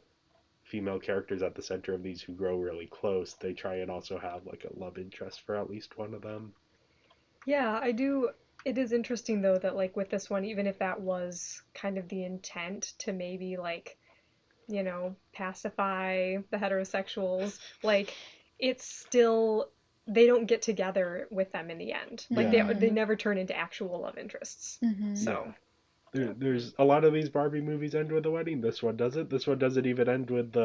female characters at the center of these who grow really close, they try and also have like a love interest for at least one of them. Yeah, I do. It is interesting though that like with this one, even if that was kind of the intent to maybe like, pacify the heterosexuals, like it's still they don't get together with them in the end. Like Yeah. they never turn into actual love interests. Mm-hmm. So There's a lot of these Barbie movies end with a wedding. This one doesn't. This one doesn't even end with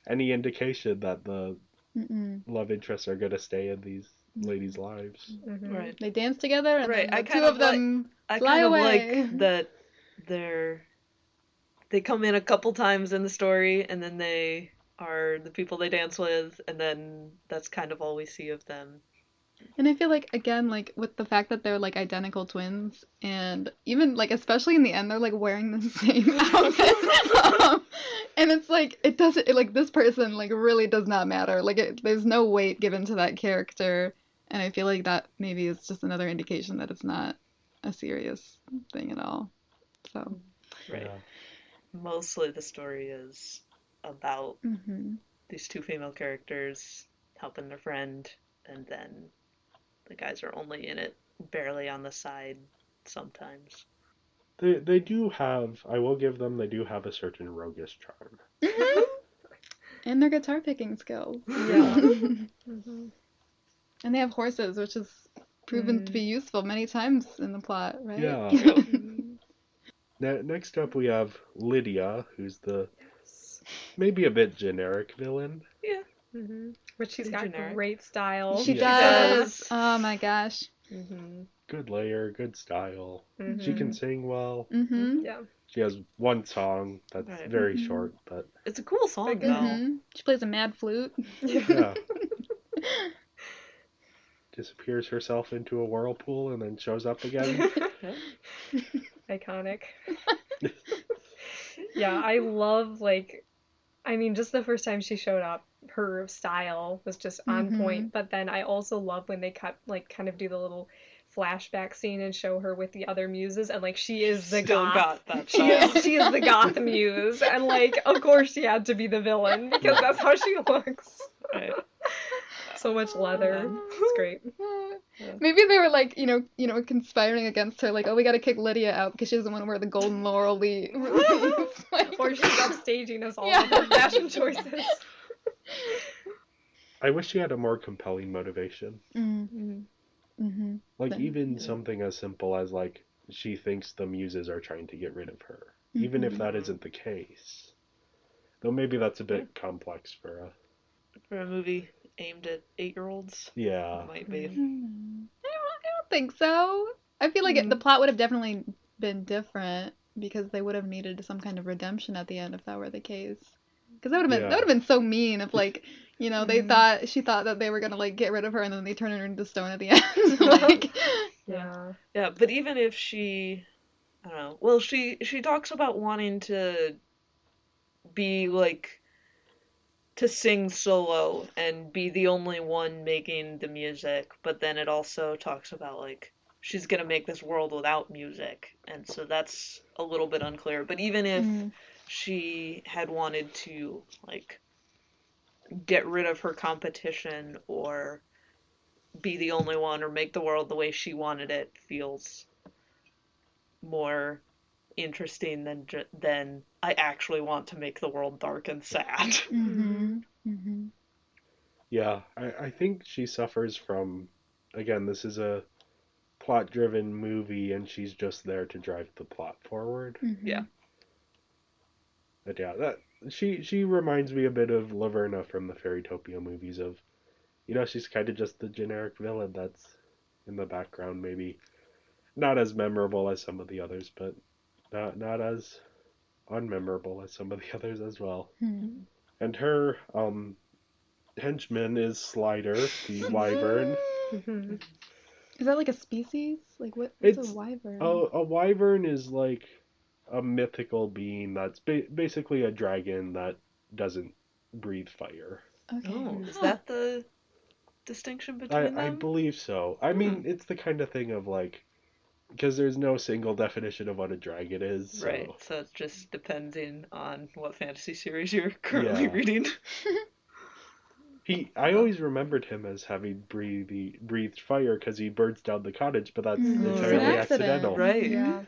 any indication that the Mm-mm. love interests are going to stay in these ladies' lives. mhm. Right. They dance together, and Right, then I the kind two of of them I fly kind of away. like that they come in a couple times in the story, and then they are the people they dance with, and then that's kind of all we see of them. And I feel like, again, like with the fact that they're like identical twins, and even like especially in the end, they're like wearing the same outfit. And it's like like this person like really does not matter. Like there's no weight given to that character, and I feel like that maybe is just another indication that it's not a serious thing at all. So Right. Yeah. mostly the story is about Mm-hmm. these two female characters helping their friend, and then the guys are only in it barely on the side sometimes. They do have, I will give them, they do have a certain roguish charm. Mm-hmm. And their guitar picking skills. Yeah. Mhm. And they have horses, which is proven to be useful many times in the plot, right? Yeah. Next up, we have Lydia, who's the maybe a bit generic villain. Yeah. But she's Pretty got generic. great style. She Yeah. does. Oh my gosh. Good layer, good style. She Mhm. can sing well. Mm-hmm. Yeah. She has one song that's Right. very short, but It's a cool song, good. though. Mm-hmm. She plays a mad flute. yeah. Disappears herself into a whirlpool and then shows up again. Iconic. Yeah, I love, like, I mean, just the first time she showed up, her style was just on Mhm. point. But then I also love when they kind of do the little flashback scene and show her with the other muses, and like she is the Still goth. got that She style. is, she is the goth muse, and like of course she had to be the villain because that's how she looks. Right. So much leather. It's great. Maybe they were like, conspiring against her, like, oh, we gotta kick Lydia out because she doesn't want to wear the golden laurel leaves. Like, Or she's upstaging us all Yeah. with her fashion choices. I wish she had a more compelling motivation. Mm-hmm. Like, even something as simple as, like, she thinks the muses are trying to get rid of her. Mm-hmm. Even if that isn't the case. Though maybe that's a bit complex for a... For a movie aimed at 8-year-olds, Yeah. it might be. I don't think so. I feel like the plot would have definitely been different because they would have needed some kind of redemption at the end if that were the case. Because that would have been so mean if, like, she thought that they were gonna, like, get rid of her and then they turn her into stone at the end. Like, Yeah. Yeah, but even if she, I don't know, well, she talks about wanting to be, like, to sing solo and be the only one making the music, but then it also talks about, like, she's gonna make this world without music, and so that's a little bit unclear. But even if she had wanted to, like, get rid of her competition or be the only one or make the world the way she wanted it, feels more interesting than I actually want to make the world dark and sad. Yeah, I think she suffers from... Again, this is a plot-driven movie, and she's just there to drive the plot forward. Yeah. But yeah, that she reminds me a bit of Laverna from the Fairytopia movies of, she's kind of just the generic villain that's in the background, maybe not as memorable as some of the others, but not as unmemorable as some of the others as well. And her henchman is Slider, the wyvern. is that like a species? Like, what's a wyvern? A wyvern is like a mythical being that's basically a dragon that doesn't breathe fire. Okay. Oh, is that the distinction between them? I believe so. I mean, it's the kind of thing of like, because there's no single definition of what a dragon is. So. Right, so it's just depending on what fantasy series you're currently reading. I always remembered him as having breathed fire because he burns down the cottage, but that's entirely accidental. Right. Yeah.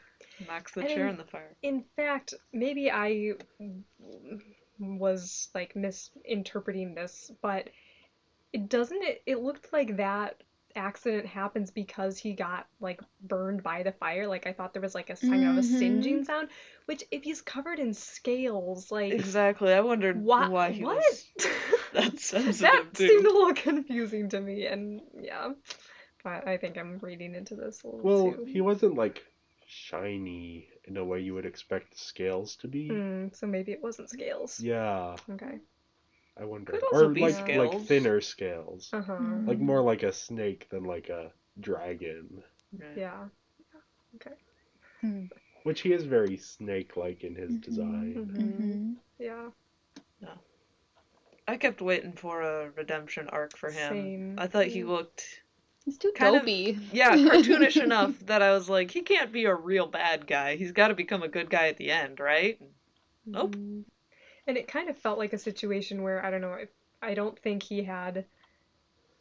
Knocks the chair in the fire. In fact, maybe I was like misinterpreting this, but it looked like that accident happens because he got like burned by the fire. Like I thought there was like a kind of a singeing sound, which if he's covered in scales, like exactly. I wondered why he was that sensitive. That seemed a little confusing to me, and yeah, I think I'm reading into this a little too. Well, he wasn't like shiny in a way you would expect scales to be. So maybe it wasn't scales. Yeah. Okay. I wonder. Could also or be like scales. like thinner scales. Uh-huh. Like more like a snake than like a dragon. Yeah. Okay. Which he is very snake-like in his design. Yeah. No. I kept waiting for a redemption arc for him. Same. I thought he looked He's too kind dopey. cartoonish enough that I was like, he can't be a real bad guy. He's got to become a good guy at the end, right? Nope. And it kind of felt like a situation where, I don't know, I don't think he had,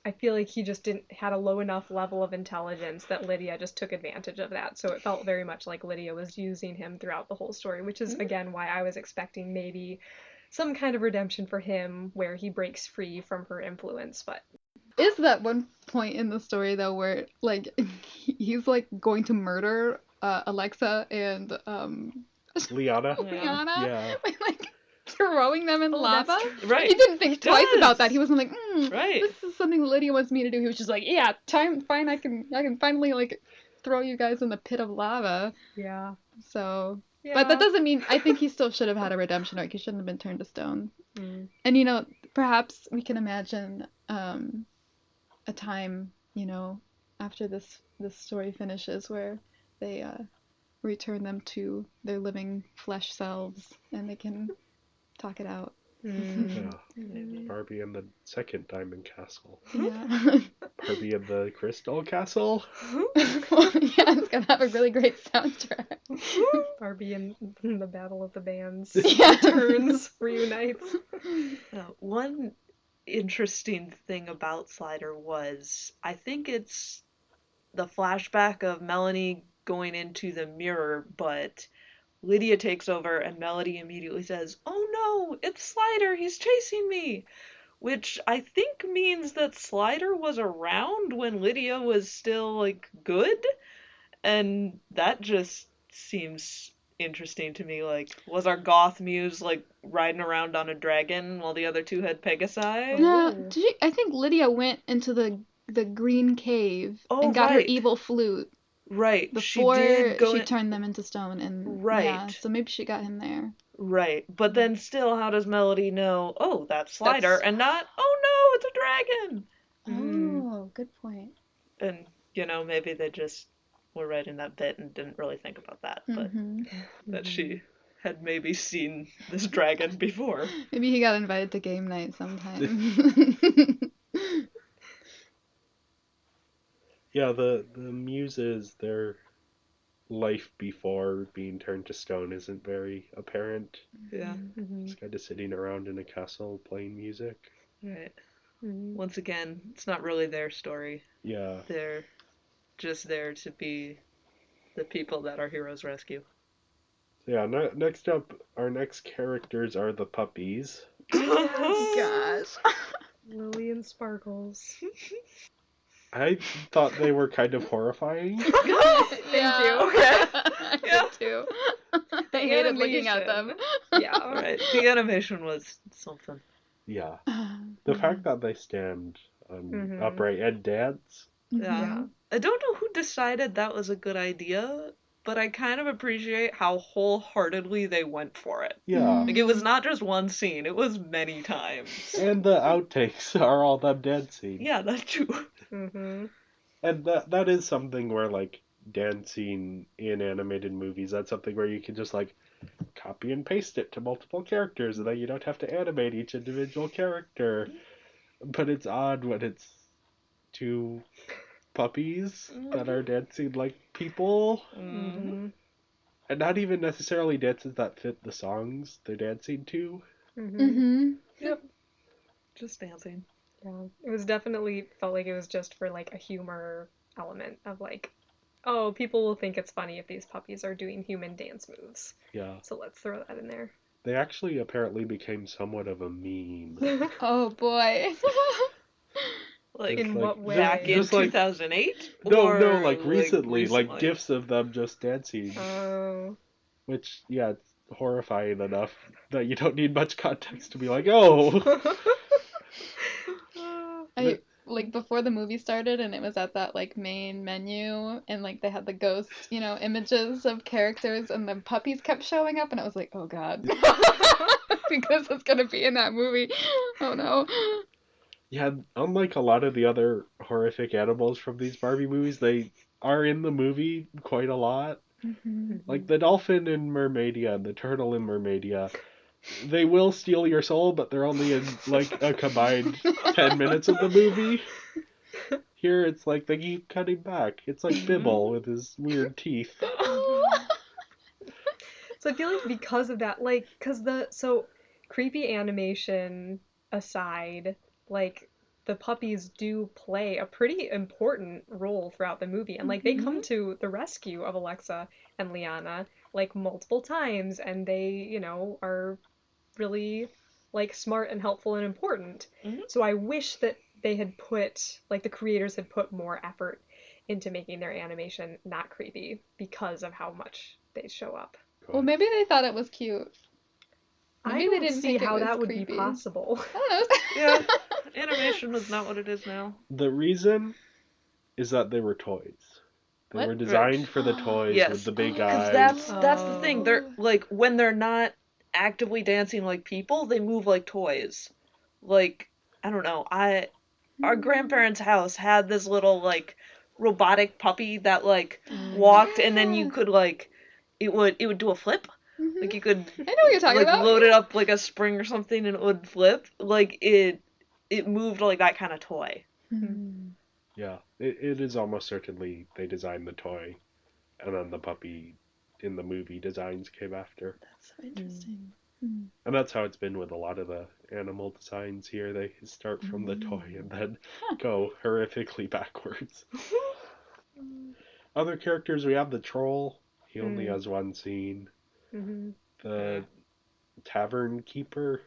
I feel like he just didn't had a low enough level of intelligence that Lydia just took advantage of that. So it felt very much like Lydia was using him throughout the whole story, which is again why I was expecting maybe some kind of redemption for him where he breaks free from her influence. But Is that one point in the story though where like he's like going to murder Alexa and Liana? Liana Yeah. by like throwing them in that's lava? true. Right. He didn't think twice does. about that. He wasn't like, Right. this is something Lydia wants me to do. He was just like, yeah, fine, I can finally like throw you guys in the pit of lava. yeah. So, Yeah. but that doesn't mean I think he still should have had a redemption arc. He shouldn't have been turned to stone. Mm. And you know, perhaps we can imagine a time, you know, after this story finishes where they return them to their living flesh selves and they can talk it out. Mm. Yeah. Barbie and the second Diamond Castle. Yeah. Barbie and the Crystal Castle. Well, yeah, it's gonna have a really great soundtrack. Barbie and the Battle of the Bands Yeah. returns, reunites. One interesting thing about Slider was, I think it's the flashback of Melanie going into the mirror, but Lydia takes over and Melody immediately says, "Oh no, it's Slider, he's chasing me!" Which I think means that Slider was around when Lydia was still, like, good, and that just seems interesting to me. Like, was our goth muse, like, riding around on a dragon while the other two had Pegasi? No, Oh. I think Lydia went into the green cave Oh, and got her right. evil flute Right, before she did go she in... turned them into stone, and Right. yeah, so maybe she got him there. Right, but then still, how does Melody know, oh, that's Slider, That's- and not, oh no, it's a dragon? Oh, good point. And, you know, maybe they just were writing that bit and didn't really think about that, but Hmm. that she had maybe seen this dragon before. Maybe he got invited to game night sometime. Yeah, the muses, their life before being turned to stone isn't very apparent. Yeah, Just kind of sitting around in a castle playing music. right. Once again, it's not really their story. Yeah. They're just there to be the people that our heroes rescue. So yeah, next up, our next characters are the puppies. Oh gosh. Lily and Sparkles. I thought they were kind of horrifying. Thank you. I Yeah. did too. I hated looking at them. Yeah. Right, the animation was something. Yeah. The fact that they stand upright and dance. Yeah. I don't know who decided that was a good idea, but I kind of appreciate how wholeheartedly they went for it. Yeah. Like, it was not just one scene, it was many times. And the outtakes are all them dancing. Yeah, that too. And that is something where, like, dancing in animated movies, that's something where you can just, like, copy and paste it to multiple characters, and then you don't have to animate each individual character. But it's odd when it's two puppies that are dancing like people. And not even necessarily dances that fit the songs they're dancing to. Yep. Just dancing. Yeah. It was definitely felt like it was just for like a humor element of like, oh, people will think it's funny if these puppies are doing human dance moves. Yeah. So let's throw that in there. They actually apparently became somewhat of a meme. Oh boy. Like, In what way? back in Just like- 2008? No, Or, like recently, like recently? gifs of them just dancing. Oh. Which, yeah, it's horrifying enough that you don't need much context to be like, oh! I like before the movie started and it was at that like main menu and like they had the ghost, you know, images of characters and the puppies kept showing up and I was like, oh god. Because it's gonna be in that movie. Oh no. Yeah, unlike a lot of the other horrific animals from these Barbie movies, they are in the movie quite a lot. Like the dolphin in Mermaidia and the turtle in Mermaidia, they will steal your soul, but they're only in like a combined 10 minutes of the movie. Here it's like they keep cutting back. It's like Bibble with his weird teeth. So I feel like because of that, like, creepy animation aside, like, the puppies do play a pretty important role throughout the movie. And, like, they come to the rescue of Alexa and Liana, like, multiple times, and they, are really, like, smart and helpful and important. So I wish that they had the creators had put more effort into making their animation not creepy because of how much they show up. Well, maybe they thought it was cute. Maybe I they don't didn't see think it how was that would creepy. be possible. I don't know. Yeah, animation was not what it is now. The reason is that they were toys. They What? were designed for the toys Yes, with the big because eyes. that's the thing. They're like when they're not actively dancing like people, they move like toys. Like I don't know. Our grandparents' house had this little like robotic puppy that like walked and then you could like it would do a flip. Like you could I know what you're talking like about. load it up like a spring or something and it would flip. Like it moved like that kind of toy. Yeah, it is almost certainly they designed the toy, and then the puppy in the movie designs came after. That's so interesting. And that's how it's been with a lot of the animal designs here. They start from the toy and then go horrifically backwards. Other characters, we have the troll. He only has one scene. The tavern keeper.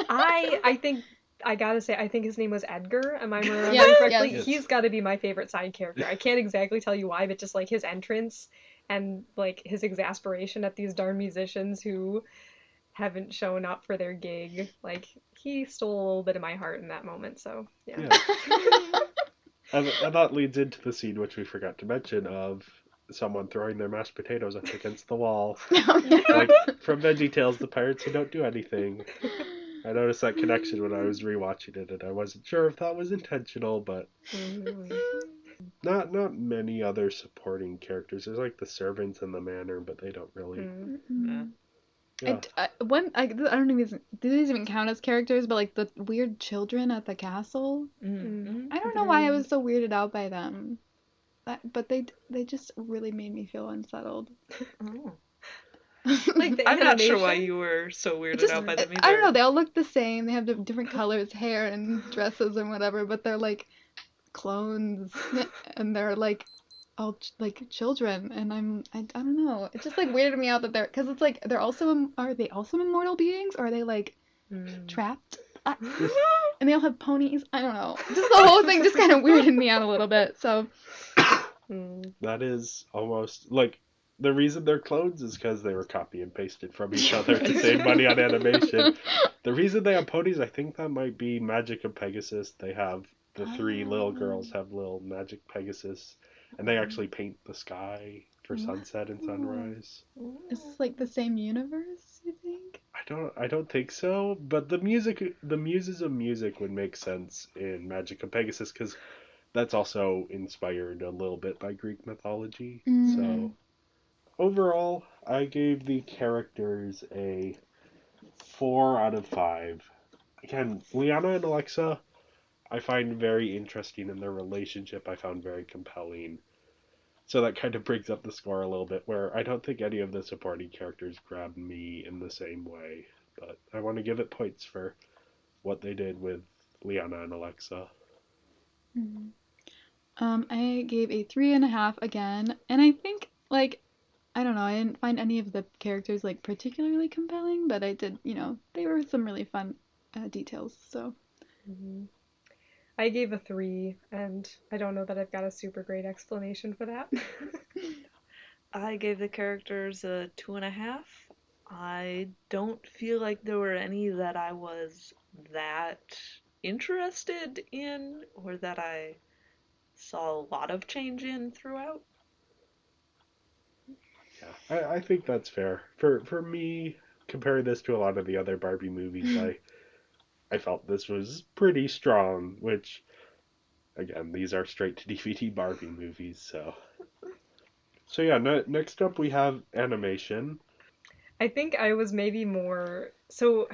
I think I gotta say, I think his name was Edgar. Am I remembering Yes, correctly? yes. He's got to be my favorite side character. I can't exactly tell you why, but just like his entrance and like his exasperation at these darn musicians who haven't shown up for their gig. Like he stole a little bit of my heart in that moment. So yeah. And that leads into the scene which we forgot to mention of someone throwing their mashed potatoes up against the wall. Like from VeggieTales, the pirates who don't do anything. I noticed that connection when I was rewatching it, and I wasn't sure if that was intentional, but not many other supporting characters. There's like the servants and the manor, but they don't really. Yeah. I don't even do these even count as characters, but like the weird children at the castle. I don't know why I was so weirded out by them, but they just really made me feel unsettled. Like the I'm not sure animation. why you were so weirded out by them either. I don't know. They all look the same. They have different colors, hair, and dresses and whatever, but they're like clones, and they're like all like children. And I don't know. It just like weirded me out that because it's like are they also immortal beings, or are they like trapped? And they all have ponies. I don't know. Just the whole thing just kind of weirded me out a little bit. So That is almost like the reason they're clones is because they were copy and pasted from each other to save money on animation. The reason they have ponies, I think that might be Magic of Pegasus. They have the three little girls have little Magic Pegasus, and they actually paint the sky for sunset and sunrise. is this like the same universe, you think? I don't think so, but the muses of music would make sense in Magic of Pegasus because that's also inspired a little bit by Greek mythology. So overall, I gave the characters a 4 out of 5. Again, Liana and Alexa, I find very interesting in their relationship. I found very compelling. So that kind of brings up the score a little bit, where I don't think any of the supporting characters grabbed me in the same way. But I want to give it points for what they did with Liana and Alexa. I gave a 3.5 again, and I think like I don't know, I didn't find any of the characters like particularly compelling, but I did, they were some really fun details. So I gave a 3, and I don't know that I've got a super great explanation for that. I gave the characters a 2.5. I don't feel like there were any that I was that interested in or that I saw a lot of change in throughout. Yeah, I think that's fair. For me, comparing this to a lot of the other Barbie movies, I felt this was pretty strong, which, again, these are straight to DVD Barbie movies, so. So yeah, next up we have animation. I think I was maybe more so.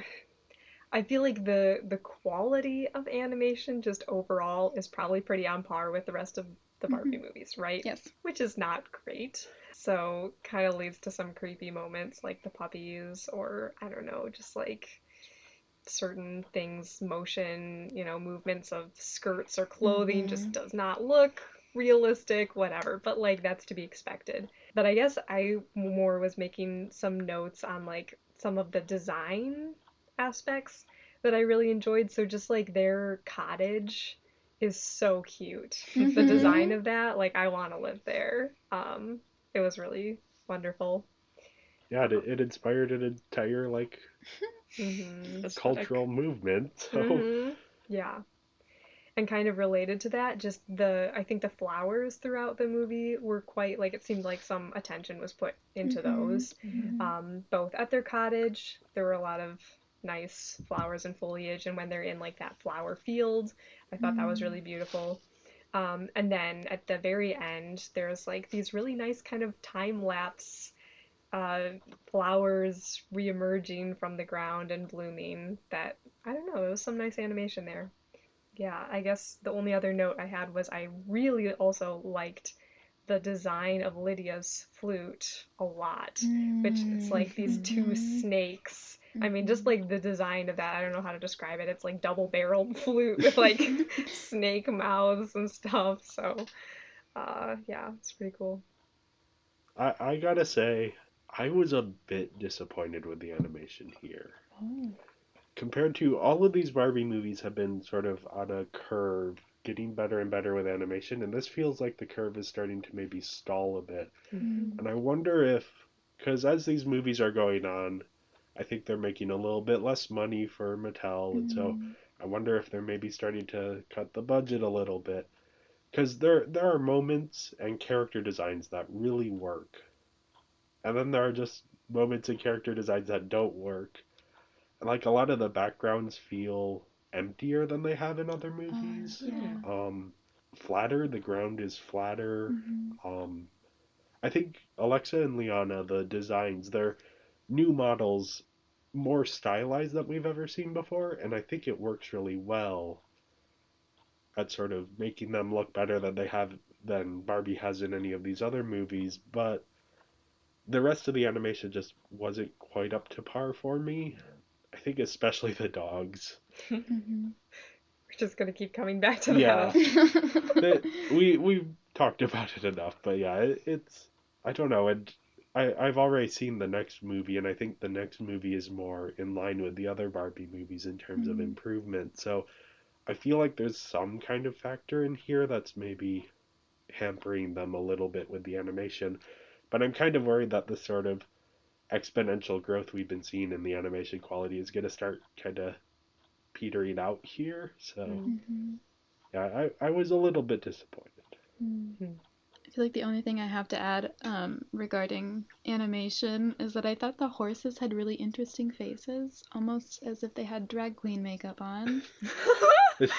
I feel like the quality of animation just overall is probably pretty on par with the rest of the Barbie movies, right? Yes. Which is not great. So kind of leads to some creepy moments like the puppies, or I don't know, just like certain things, motion, movements of skirts or clothing just does not look realistic, whatever, but like that's to be expected. But I guess I more was making some notes on like some of the design aspects that I really enjoyed. So just like their cottage is so cute. The design of that, like I want to live there. It was really wonderful. Yeah, it inspired an entire like Aesthetic. cultural movement. So Yeah. And kind of related to that, just I think the flowers throughout the movie were quite, like, it seemed like some attention was put into those. Both at their cottage, there were a lot of nice flowers and foliage, and when they're in, like, that flower field, I thought that was really beautiful. And then at the very end, there's, like, these really nice kind of time-lapse flowers re-emerging from the ground and blooming that, I don't know, there was some nice animation there. Yeah, I guess the only other note I had was I really also liked the design of Lydia's flute a lot, which it's like these two snakes. I mean, just like the design of that, I don't know how to describe it. It's like double-barreled flute with like snake mouths and stuff. So, yeah, it's pretty cool. I gotta say, I was a bit disappointed with the animation here. Compared to all of these Barbie movies have been sort of on a curve, getting better and better with animation, and this feels like the curve is starting to maybe stall a bit. And I wonder if, because as these movies are going on, I think they're making a little bit less money for Mattel, and so I wonder if they're maybe starting to cut the budget a little bit. Because there are moments and character designs that really work, and then there are just moments and character designs that don't work. Like a lot of the backgrounds feel emptier than they have in other movies. Flatter, the ground is flatter. I think Alexa and Liana, the designs, they're new models, more stylized than we've ever seen before, and I think it works really well at sort of making them look better than Barbie has in any of these other movies, but the rest of the animation just wasn't quite up to par for me. I think especially the dogs. We're just gonna keep coming back to Yeah. that. We've talked about it enough, but yeah, it's I don't know, and I've already seen the next movie, and I think the next movie is more in line with the other Barbie movies in terms of improvement. So I feel like there's some kind of factor in here that's maybe hampering them a little bit with the animation. But I'm kind of worried that the sort of exponential growth we've been seeing in the animation quality is going to start kind of petering out here. So, yeah, I was a little bit disappointed. I feel like the only thing I have to add regarding animation is that I thought the horses had really interesting faces, almost as if they had drag queen makeup on.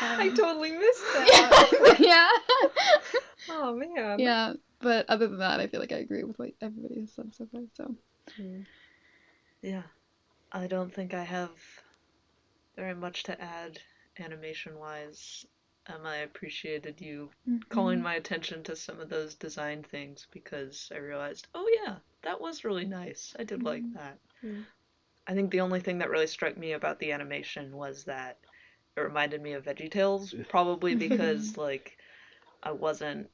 I totally missed that. Yeah. Oh man. Yeah, but other than that, I feel like I agree with what everybody has said so far. So. Yeah, I don't think I have very much to add animation-wise. I appreciated you calling my attention to some of those design things because I realized, oh yeah, that was really nice. I did like that. I think the only thing that really struck me about the animation was that it reminded me of VeggieTales, probably because like I wasn't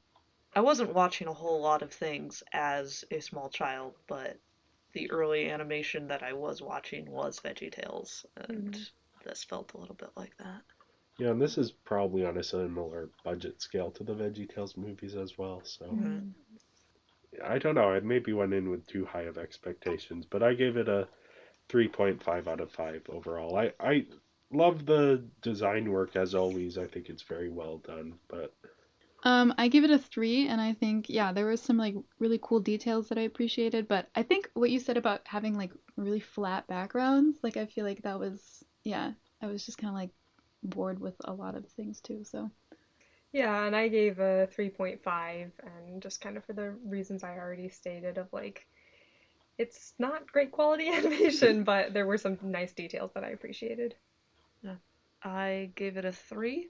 watching a whole lot of things as a small child, but the early animation that I was watching was VeggieTales, and this felt a little bit like that. Yeah, and this is probably on a similar budget scale to the VeggieTales movies as well. So I don't know. I maybe went in with too high of expectations, but I gave it a 3.5 out of 5 overall. I love the design work as always. I think it's very well done, but I give it a 3, and I think, yeah, there were some like really cool details that I appreciated, but I think what you said about having like really flat backgrounds, like I feel like that was, yeah, I was just kind of like bored with a lot of things too, so. Yeah, and I gave a 3.5, and just kind of for the reasons I already stated of like, it's not great quality animation, but there were some nice details that I appreciated. Yeah. I gave it a 3.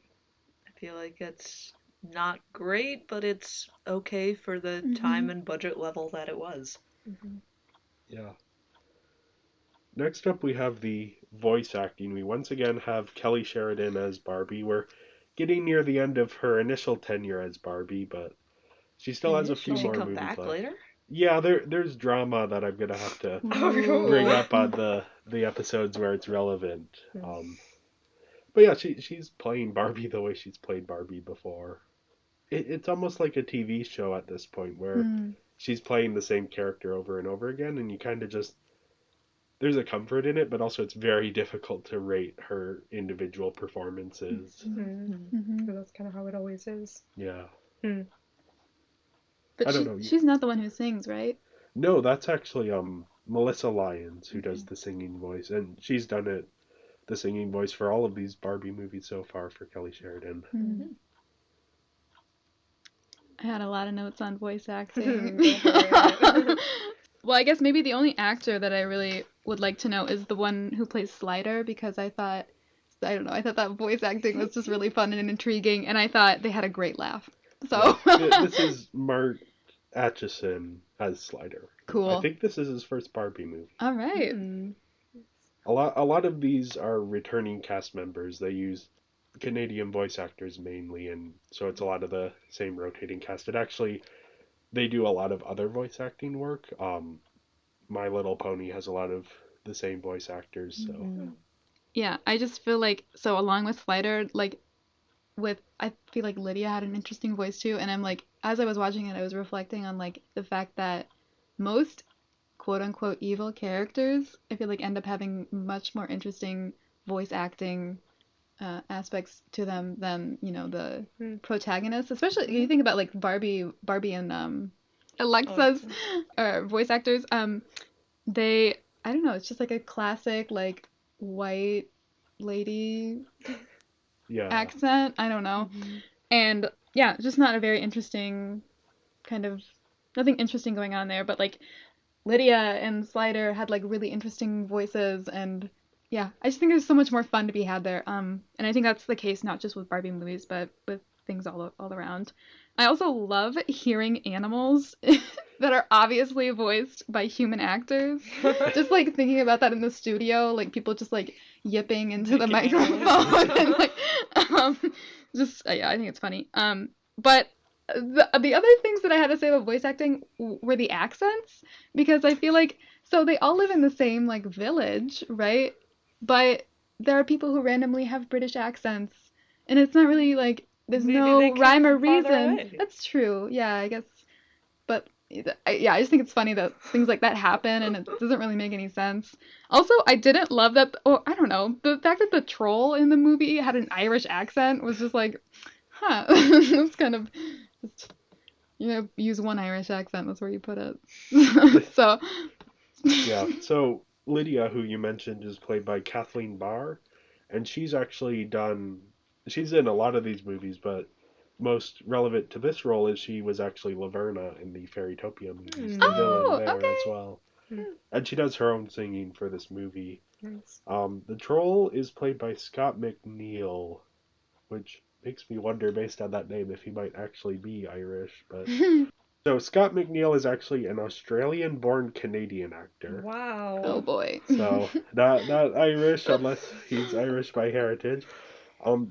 I feel like it's not great, but it's okay for the time and budget level that it was. Yeah. Next up, we have the voice acting. We once again have Kelly Sheridan as Barbie. We're getting near the end of her initial tenure as Barbie, but she still has a few Can she more come movies back left. later? Yeah, there's drama that I'm gonna have to Oh, bring cool. up on the episodes where it's relevant. But yeah, she's playing Barbie the way she's played Barbie before. It's almost like a TV show at this point where she's playing the same character over and over again, and you kind of just there's a comfort in it, but also it's very difficult to rate her individual performances. So that's kind of how it always is. Yeah. But I don't know. she's not the one who sings, right? No, that's actually Melissa Lyons who does the singing voice, and she's done the singing voice for all of these Barbie movies so far for Kelly Sheridan. I had a lot of notes on voice acting. Go for it. Well, I guess maybe the only actor that I really would like to know is the one who plays Slider, because I thought that voice acting was just really fun and intriguing, and I thought they had a great laugh. So This is Mark Atchison as Slider. Cool. I think this is his first Barbie movie. All right. A lot of these are returning cast members. They use Canadian voice actors mainly, and so it's a lot of the same rotating cast. They do a lot of other voice acting work. My Little Pony has a lot of the same voice actors, so Yeah, I just feel like, so along with Slider, I feel like Lydia had an interesting voice too, and I'm like, as I was watching it, I was reflecting on like the fact that most quote unquote evil characters, I feel like end up having much more interesting voice acting aspects to them than, the protagonists. Especially you think about like Barbie and Alexa's voice actors. They, I don't know, it's just like a classic like white lady accent. I don't know. And yeah, just not a very interesting kind of, nothing interesting going on there. But like Lydia and Slider had like really interesting voices, and yeah, I just think there's so much more fun to be had there. And I think that's the case not just with Barbie movies, but with things all around. I also love hearing animals that are obviously voiced by human actors. Just like thinking about that in the studio, like people just like yipping into the microphone and like yeah, I think it's funny. But the other things that I had to say about voice acting were the accents, because I feel like, so they all live in the same like village, right? But there are people who randomly have British accents, and it's not really like there's Maybe no they came rhyme or from farther reason. away. That's true. Yeah, I guess. But yeah, I just think it's funny that things like that happen, and it doesn't really make any sense. Also, I didn't love that. Oh, I don't know. The fact that the troll in the movie had an Irish accent was just like, huh. It's kind of just, use one Irish accent. That's where you put it. So. Yeah. So Lydia, who you mentioned, is played by Kathleen Barr, and she's in a lot of these movies, but most relevant to this role is she was actually Laverna in the Fairytopia movies, the villain there as well. And she does her own singing for this movie. Nice. The troll is played by Scott McNeil, which makes me wonder, based on that name, if he might actually be Irish. But so Scott McNeil is actually an Australian-born Canadian actor. Wow. Oh boy. So not Irish unless he's Irish by heritage.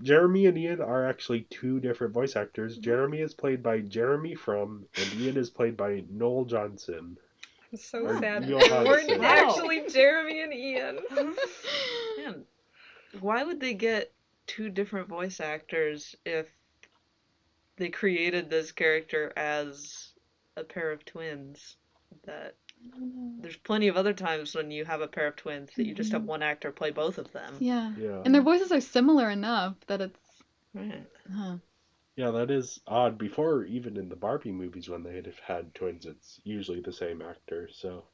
Jeremy and Ian are actually two different voice actors. Jeremy is played by Jeremy Frum, and Ian is played by Noel Johnson. I'm so Or sad. Neil They weren't Hodgson. actually Jeremy and Ian. Man, why would they get two different voice actors if they created this character as a pair of twins? That there's plenty of other times when you have a pair of twins that you just have one actor play both of them. Yeah. Yeah. And their voices are similar enough that it's. Right. Huh. Yeah, that is odd. Before, even in the Barbie movies, when they'd have had twins, it's usually the same actor. So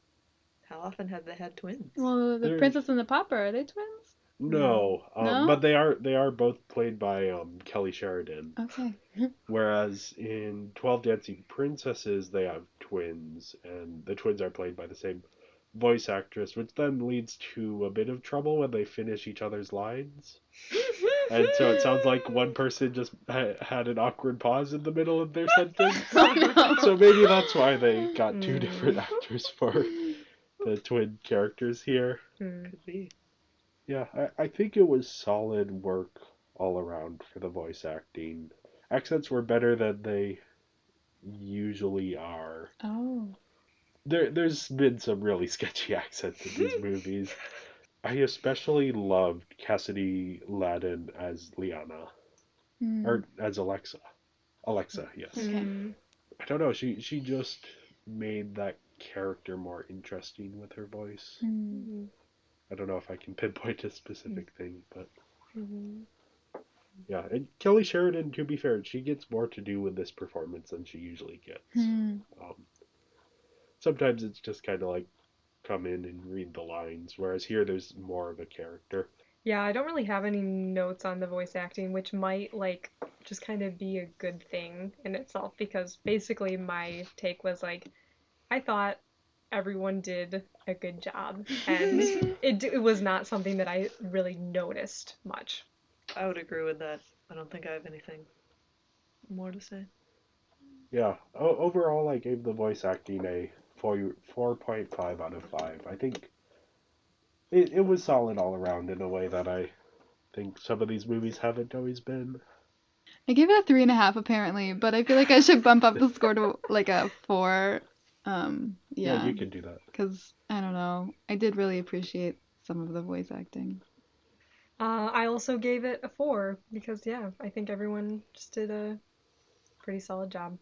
How often have they had twins? Well, the They're- Princess and the Pauper, are they twins? no, No? but they are both played by Kelly Sheridan. Okay. Whereas in 12 Dancing Princesses, they have twins, and the twins are played by the same voice actress, which then leads to a bit of trouble when they finish each other's lines. And so it sounds like one person just had an awkward pause in the middle of their sentence. Oh no. So maybe that's why they got two Hmm. different actors for the twin characters here. Could be. Yeah, I think it was solid work all around for the voice acting. Accents were better than they usually are. Oh. There's been some really sketchy accents in these movies. I especially loved Cassidy Ladon as Liana, Hmm. or as Alexa. Alexa, yes. Okay. Hmm. I don't know. She just made that character more interesting with her voice. Hmm. I don't know if I can pinpoint a specific thing, but Hmm. yeah. And Kelly Sheridan, to be fair, she gets more to do with this performance than she usually gets. Hmm. Sometimes it's just kind of like come in and read the lines, whereas here there's more of a character. Yeah, I don't really have any notes on the voice acting, which might like just kind of be a good thing in itself because basically my take was like I thought everyone did a good job and it was not something that I really noticed much. I would agree with that. I don't think I have anything more to say. Yeah. Overall, I gave the voice acting a 4.5 out of 5. I think it was solid all around in a way that I think some of these movies haven't always been. I gave it a 3.5 apparently, but I feel like I should bump up the score to like a 4. Yeah, Yeah, you can do that. because I don't know. I did really appreciate some of the voice acting. I also gave it a 4 because yeah, I think everyone just did a pretty solid job.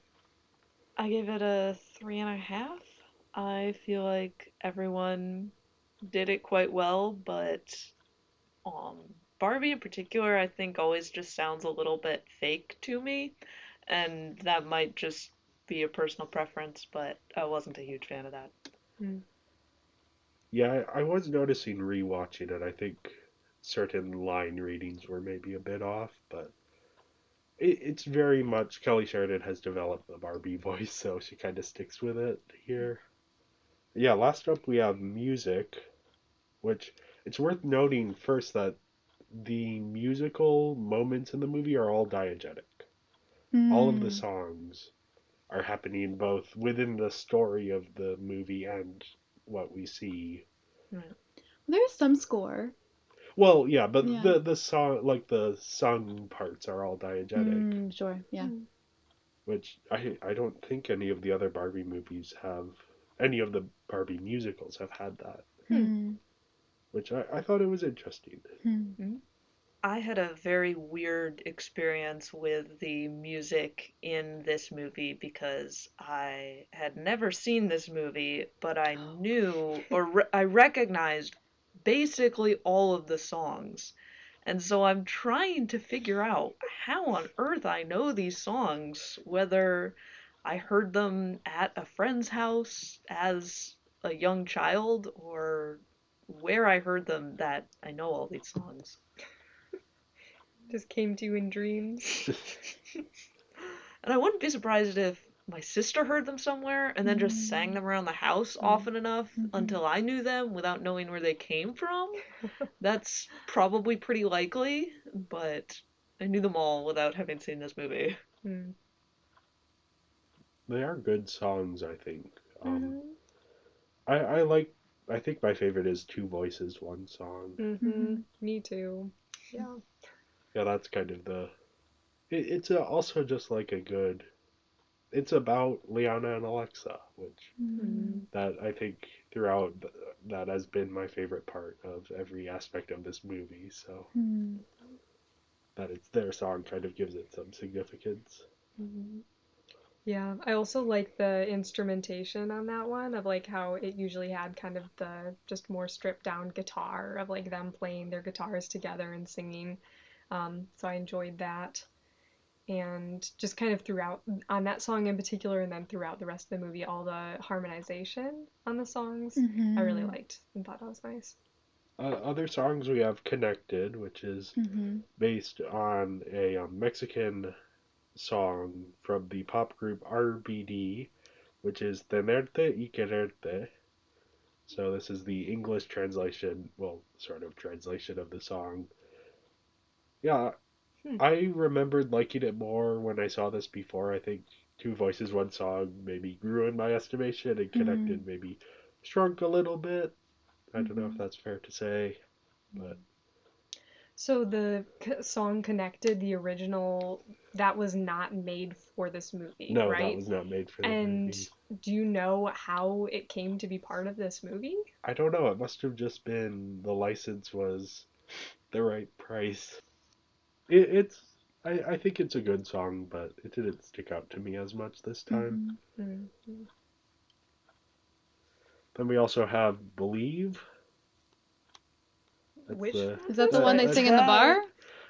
I gave it a 3.5. I feel like everyone did it quite well, but um, Barbie in particular, I think always just sounds a little bit fake to me, and that might just be a personal preference, but I wasn't a huge fan of that. Mm. Yeah, I was noticing rewatching it. I think certain line readings were maybe a bit off, but it's very much Kelly Sheridan has developed the Barbie voice, so she kind of sticks with it here. Yeah, last up we have music, which it's worth noting first that the musical moments in the movie are all diegetic. All of the Hmm. songs are happening both within the story of the movie and what we see. Right. There's some score. Well, yeah, but Yeah. the song, like the sung parts, are all diegetic, Sure. Yeah. which I don't think any of the other Barbie movies have. Any of the Barbie musicals have had that, Hmm. Hmm. which I thought it was interesting. Hmm. I had a very weird experience with the music in this movie because I had never seen this movie, but I knew or I recognized basically all of the songs. And so I'm trying to figure out how on earth I know these songs, whether I heard them at a friend's house as a young child or where I heard them that I know all these songs. Just came to you in dreams. And I wouldn't be surprised if my sister heard them somewhere and then just sang them around the house often enough until I knew them without knowing where they came from. That's probably pretty likely, but I knew them all without having seen this movie. Hmm. They are good songs, I think. Mhm. I like. I think my favorite is Two Voices, One Song. Mhm. Me too. Yeah. Yeah, that's kind of the. It's also just like a good. It's about Liana and Alexa, which Hmm. that I think throughout that has been my favorite part of every aspect of this movie. So Hmm. that it's their song kind of gives it some significance. Mhm. Yeah, I also like the instrumentation on that one of like how it usually had kind of the just more stripped down guitar of like them playing their guitars together and singing. So I enjoyed that. And just kind of throughout on that song in particular, and then throughout the rest of the movie, all the harmonization on the songs, I really Hmm. liked and thought that was nice. Other songs we have Connected, which is Hmm. based on a Mexican song from the pop group RBD, which is Tenerte y Quererte. So this is the English translation, well, sort of translation of the song. Yeah, Hmm. I remembered liking it more when I saw this before. I think Two Voices, One Song maybe grew in my estimation, and Mm-hmm. Connected maybe shrunk a little bit. I don't know if Mm-hmm. that's fair to say, but So the song Connected, the original, that was not made for this movie, no, that right? was not made for the And movie. do you know how it came to be part of this movie? I don't know. It must have just been the license was the right price. It's I think it's a good song, but it didn't stick out to me as much this time. Mm-hmm. Mm-hmm. Then we also have Believe. That's Which the one Is that the was one they that, sing in the bar?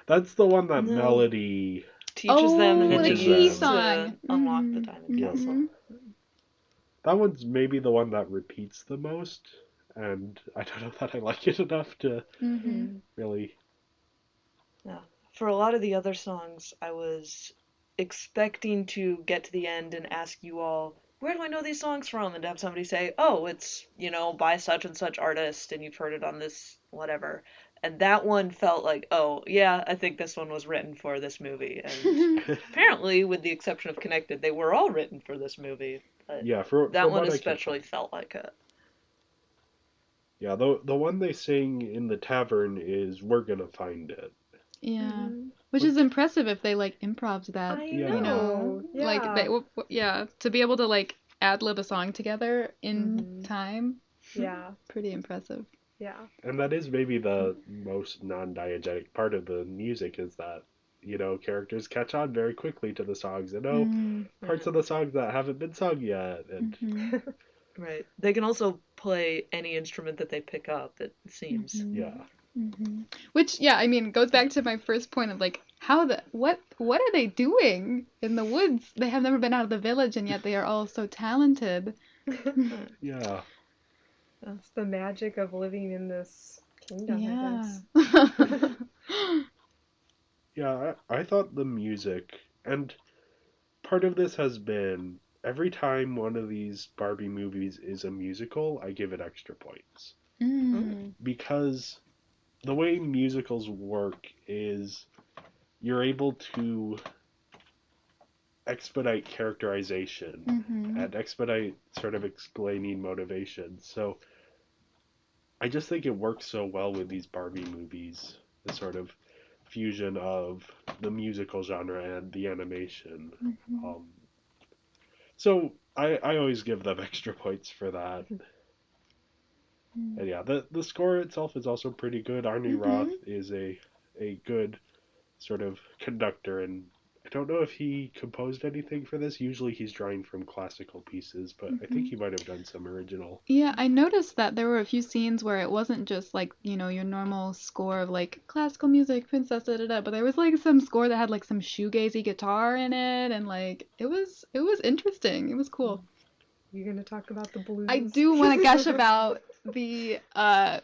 that's the one that No. Melody. Teaches them, and Oh, then they the Teaches key use them. song. to unlock the Mm-hmm. diamond Yeah. castle. Mm-hmm. That one's maybe the one that repeats the most, and I don't know that I like it enough to Mm-hmm. Mm. really. Yeah. For a lot of the other songs, I was expecting to get to the end and ask you all, where do I know these songs from? And to have somebody say, oh, it's, by such and such artist, and you've heard it on this whatever. And that one felt like, oh, yeah, I think this one was written for this movie. And apparently, with the exception of Connected, they were all written for this movie. But Yeah, that from one what I can especially find. felt like it. Yeah, the one they sing in the tavern is "We're Gonna Find It," Yeah. Mhm. Which is which impressive if they like improvs that, I yeah, like they, know. yeah, to be able to like ad lib a song together in Mhm. time, Yeah. pretty impressive. Yeah. and that is maybe the most non-diegetic part of the music is that characters catch on very quickly to the songs and know Mm, parts of the songs that haven't been sung yet, and mm-hmm, Right. They can also play any instrument that they pick up, it seems. mm-hmm, yeah, mm-hmm. Which, yeah, I mean, goes back to my first point of like how what are they doing in the woods? They have never been out of the village, and yet they are all so talented. yeah. It's the magic of living in this kingdom, I Yeah. guess. Yeah, I thought the music, and part of this has been every time one of these Barbie movies is a musical, I give it extra points. Mm, Because the way musicals work is you're able to expedite characterization mm-hmm, and expedite sort of explaining motivations. So I just think it works so well with these Barbie movies, the sort of fusion of the musical genre and the animation. mm-hmm, Um, so I always give them extra points for that. And yeah, the score itself is also pretty good. Arnie mm-hmm. Roth is a good sort of conductor, and I don't know if he composed anything for this. Usually he's drawing from classical pieces, but I think Mm-hmm. he might have done some original. Yeah, I noticed that there were a few scenes where it wasn't just like, your normal score of like classical music, princess, da da da, but there was like some score that had like some shoegazy guitar in it, and like it was interesting. It was cool. You gonna talk about the I blues? do want to gush about the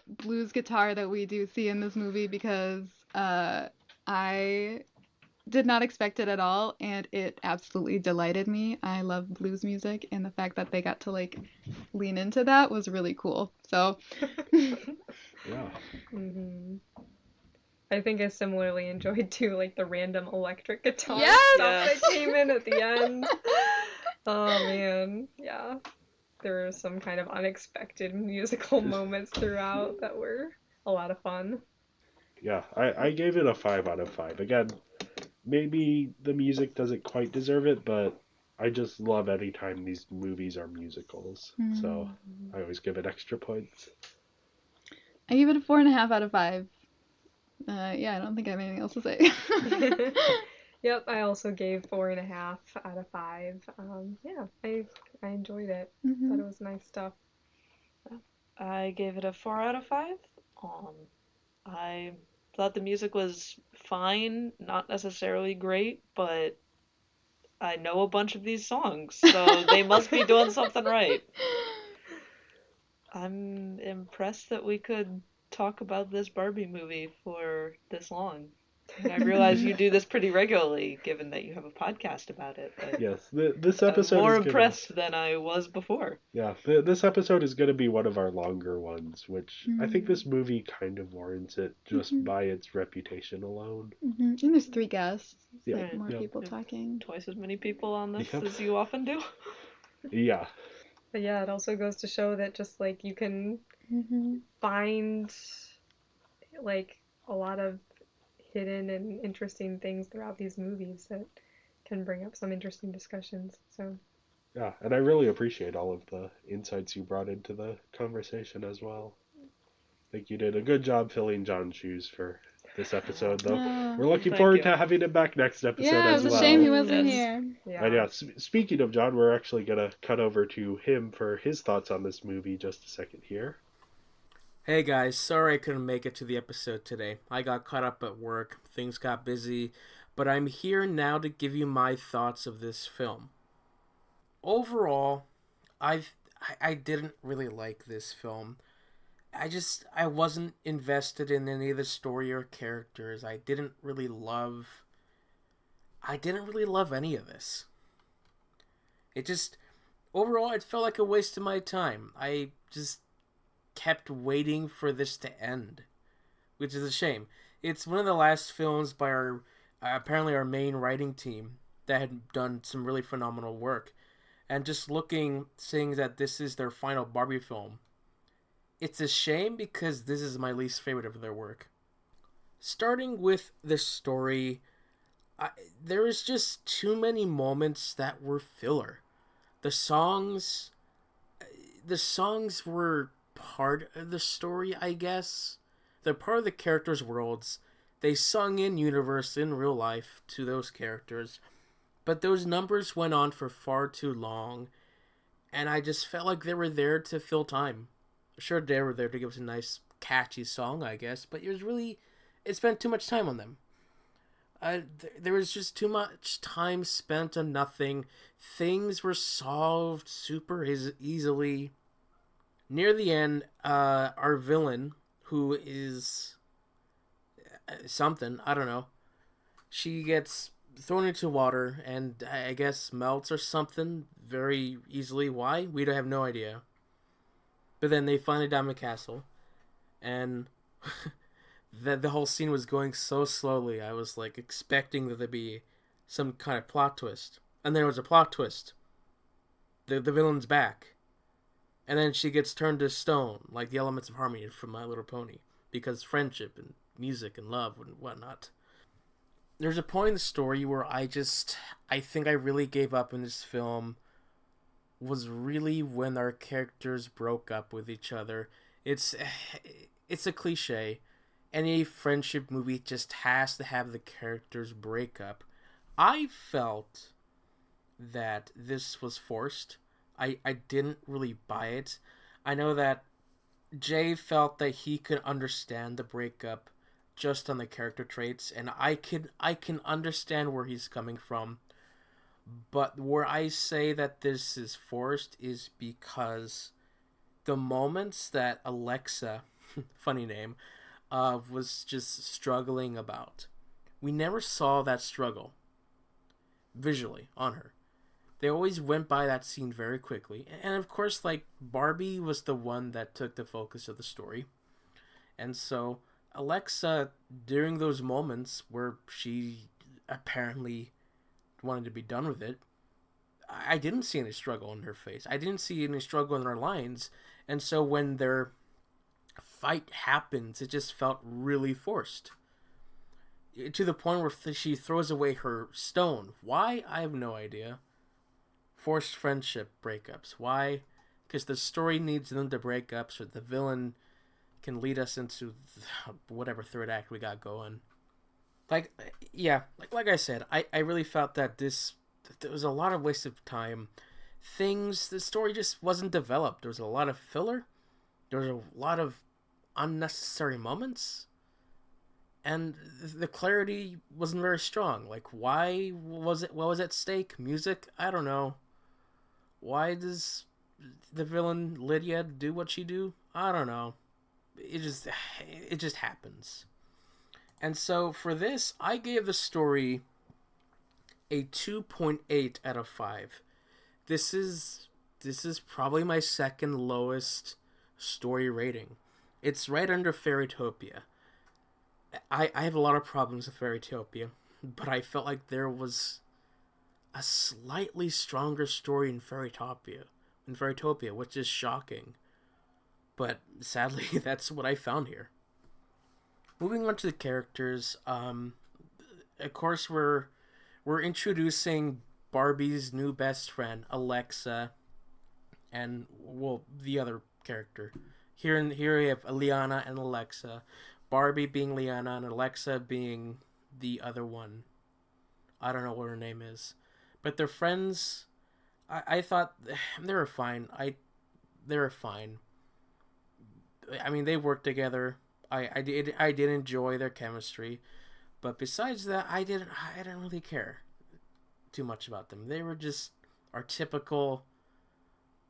blues guitar that we do see in this movie because I did not expect it at all, and it absolutely delighted me. I love blues music, and the fact that they got to like lean into that was really cool. So, Yeah, hmm I think I similarly enjoyed too, like the random electric guitar yes! stuff Yeah. that came in at the end. Oh man, yeah. There were some kind of unexpected musical moments throughout that were a lot of fun. yeah. I gave it a 5 out of 5. Again, maybe the music doesn't quite deserve it, but I just love any time these movies are musicals. So Mm. I always give it extra points. I give it a 4.5 out of 5. Yeah, I don't think I have anything else to say. Yep, I also gave 4.5 out of 5. Yeah, I enjoyed it. Thought hmm it was nice stuff. I gave it a 4 out of 5. Um, I thought the music was fine, not necessarily great, but I know a bunch of these songs, so they must be doing something right. I'm impressed that we could talk about this Barbie movie for this long. And I realize you do this pretty regularly, given that you have a podcast about it. Yes, this I'm episode more is gonna, impressed than I was before. yeah, this episode is going to be one of our longer ones, which I think this movie kind of warrants it just by its reputation alone. And there's 3 guests, Yeah, like more yeah. people talking. Twice as many people on this Yep. as you often do. Yeah, But yeah, it also goes to show that just like you can find like a lot of hidden and interesting things throughout these movies that can bring up some interesting discussions. So yeah, and I really appreciate all of the insights you brought into the conversation as well. I think you did a good job filling John's shoes for this episode, though. Oh. We're looking Thank forward you. to having him back next episode Yeah, it as was well. a shame he wasn't Yes. here. yeah. And yeah, speaking of John, we're actually going to cut over to him for his thoughts on this movie just a second here. Hey guys, sorry I couldn't make it to the episode today. I got caught up at work, things got busy, but I'm here now to give you my thoughts of this film. Overall, I didn't really like this film. I wasn't invested in any of the story or characters. I didn't really love any of this. Overall, it felt like a waste of my time. I just kept waiting for this to end, which is a shame. It's one of the last films by our apparently our main writing team that had done some really phenomenal work. And just seeing that this is their final Barbie film, it's a shame because this is my least favorite of their work. Starting with the story, there is just too many moments that were filler. The songs were part of the story, I guess. They're part of the characters' worlds. They sung in universe, in real life, to those characters. But those numbers went on for far too long, and I just felt like they were there to fill time. Sure, they were there to give us a nice, catchy song, I guess, but it spent too much time on them. There was just too much time spent on nothing. Things were solved super easily. Near the end, our villain, who is something, I don't know, she gets thrown into water and I guess melts or something very easily. Why? We don't have no idea. But then they find a diamond castle, and the whole scene was going so slowly. I was like expecting that there'd be some kind of plot twist, and there was a plot twist. The villain's back, and then she gets turned to stone, like the elements of harmony from My Little Pony, because friendship and music and love and whatnot. There's a point in the story where I think I really gave up in this film, was really when our characters broke up with each other. It's a cliche. Any friendship movie just has to have the characters break up. I felt that this was forced. I didn't really buy it. I know that Jay felt that he could understand the breakup just on the character traits, and I can understand where he's coming from. But where I say that this is forced is because the moments that Alexa, funny name, was just struggling about, we never saw that struggle visually on her. They always went by that scene very quickly. And of course, like, Barbie was the one that took the focus of the story. And so Alexa, during those moments where she apparently wanted to be done with it, I didn't see any struggle in her face. I didn't see any struggle in her lines. And so when their fight happens, it just felt really forced. To the point where she throws away her stone. Why? I have no idea. Forced friendship breakups. Why? Because the story needs them to break up so the villain can lead us into whatever third act we got going. Like I said, I really felt that there was a lot of waste of time. The story just wasn't developed. There was a lot of filler. There was a lot of unnecessary moments. And the clarity wasn't very strong. Like, why was it? What was at stake? Music? I don't know. Why does the villain Lydia do what she do? I don't know. It just happens. And so for this, I gave the story a 2.8 out of 5. This is probably my second lowest story rating. It's right under Fairytopia. I have a lot of problems with Fairytopia, but I felt like there was a slightly stronger story in Fairytopia, which is shocking. But sadly, that's what I found here. Moving on to the characters, of course we're introducing Barbie's new best friend, Alexa, and the other character. Here we have Liana and Alexa. Barbie being Liana and Alexa being the other one. I don't know what her name is. But they're friends. I thought they were fine. They were fine. I mean, they worked together. I did enjoy their chemistry. But besides that, I didn't really care too much about them. They were just our typical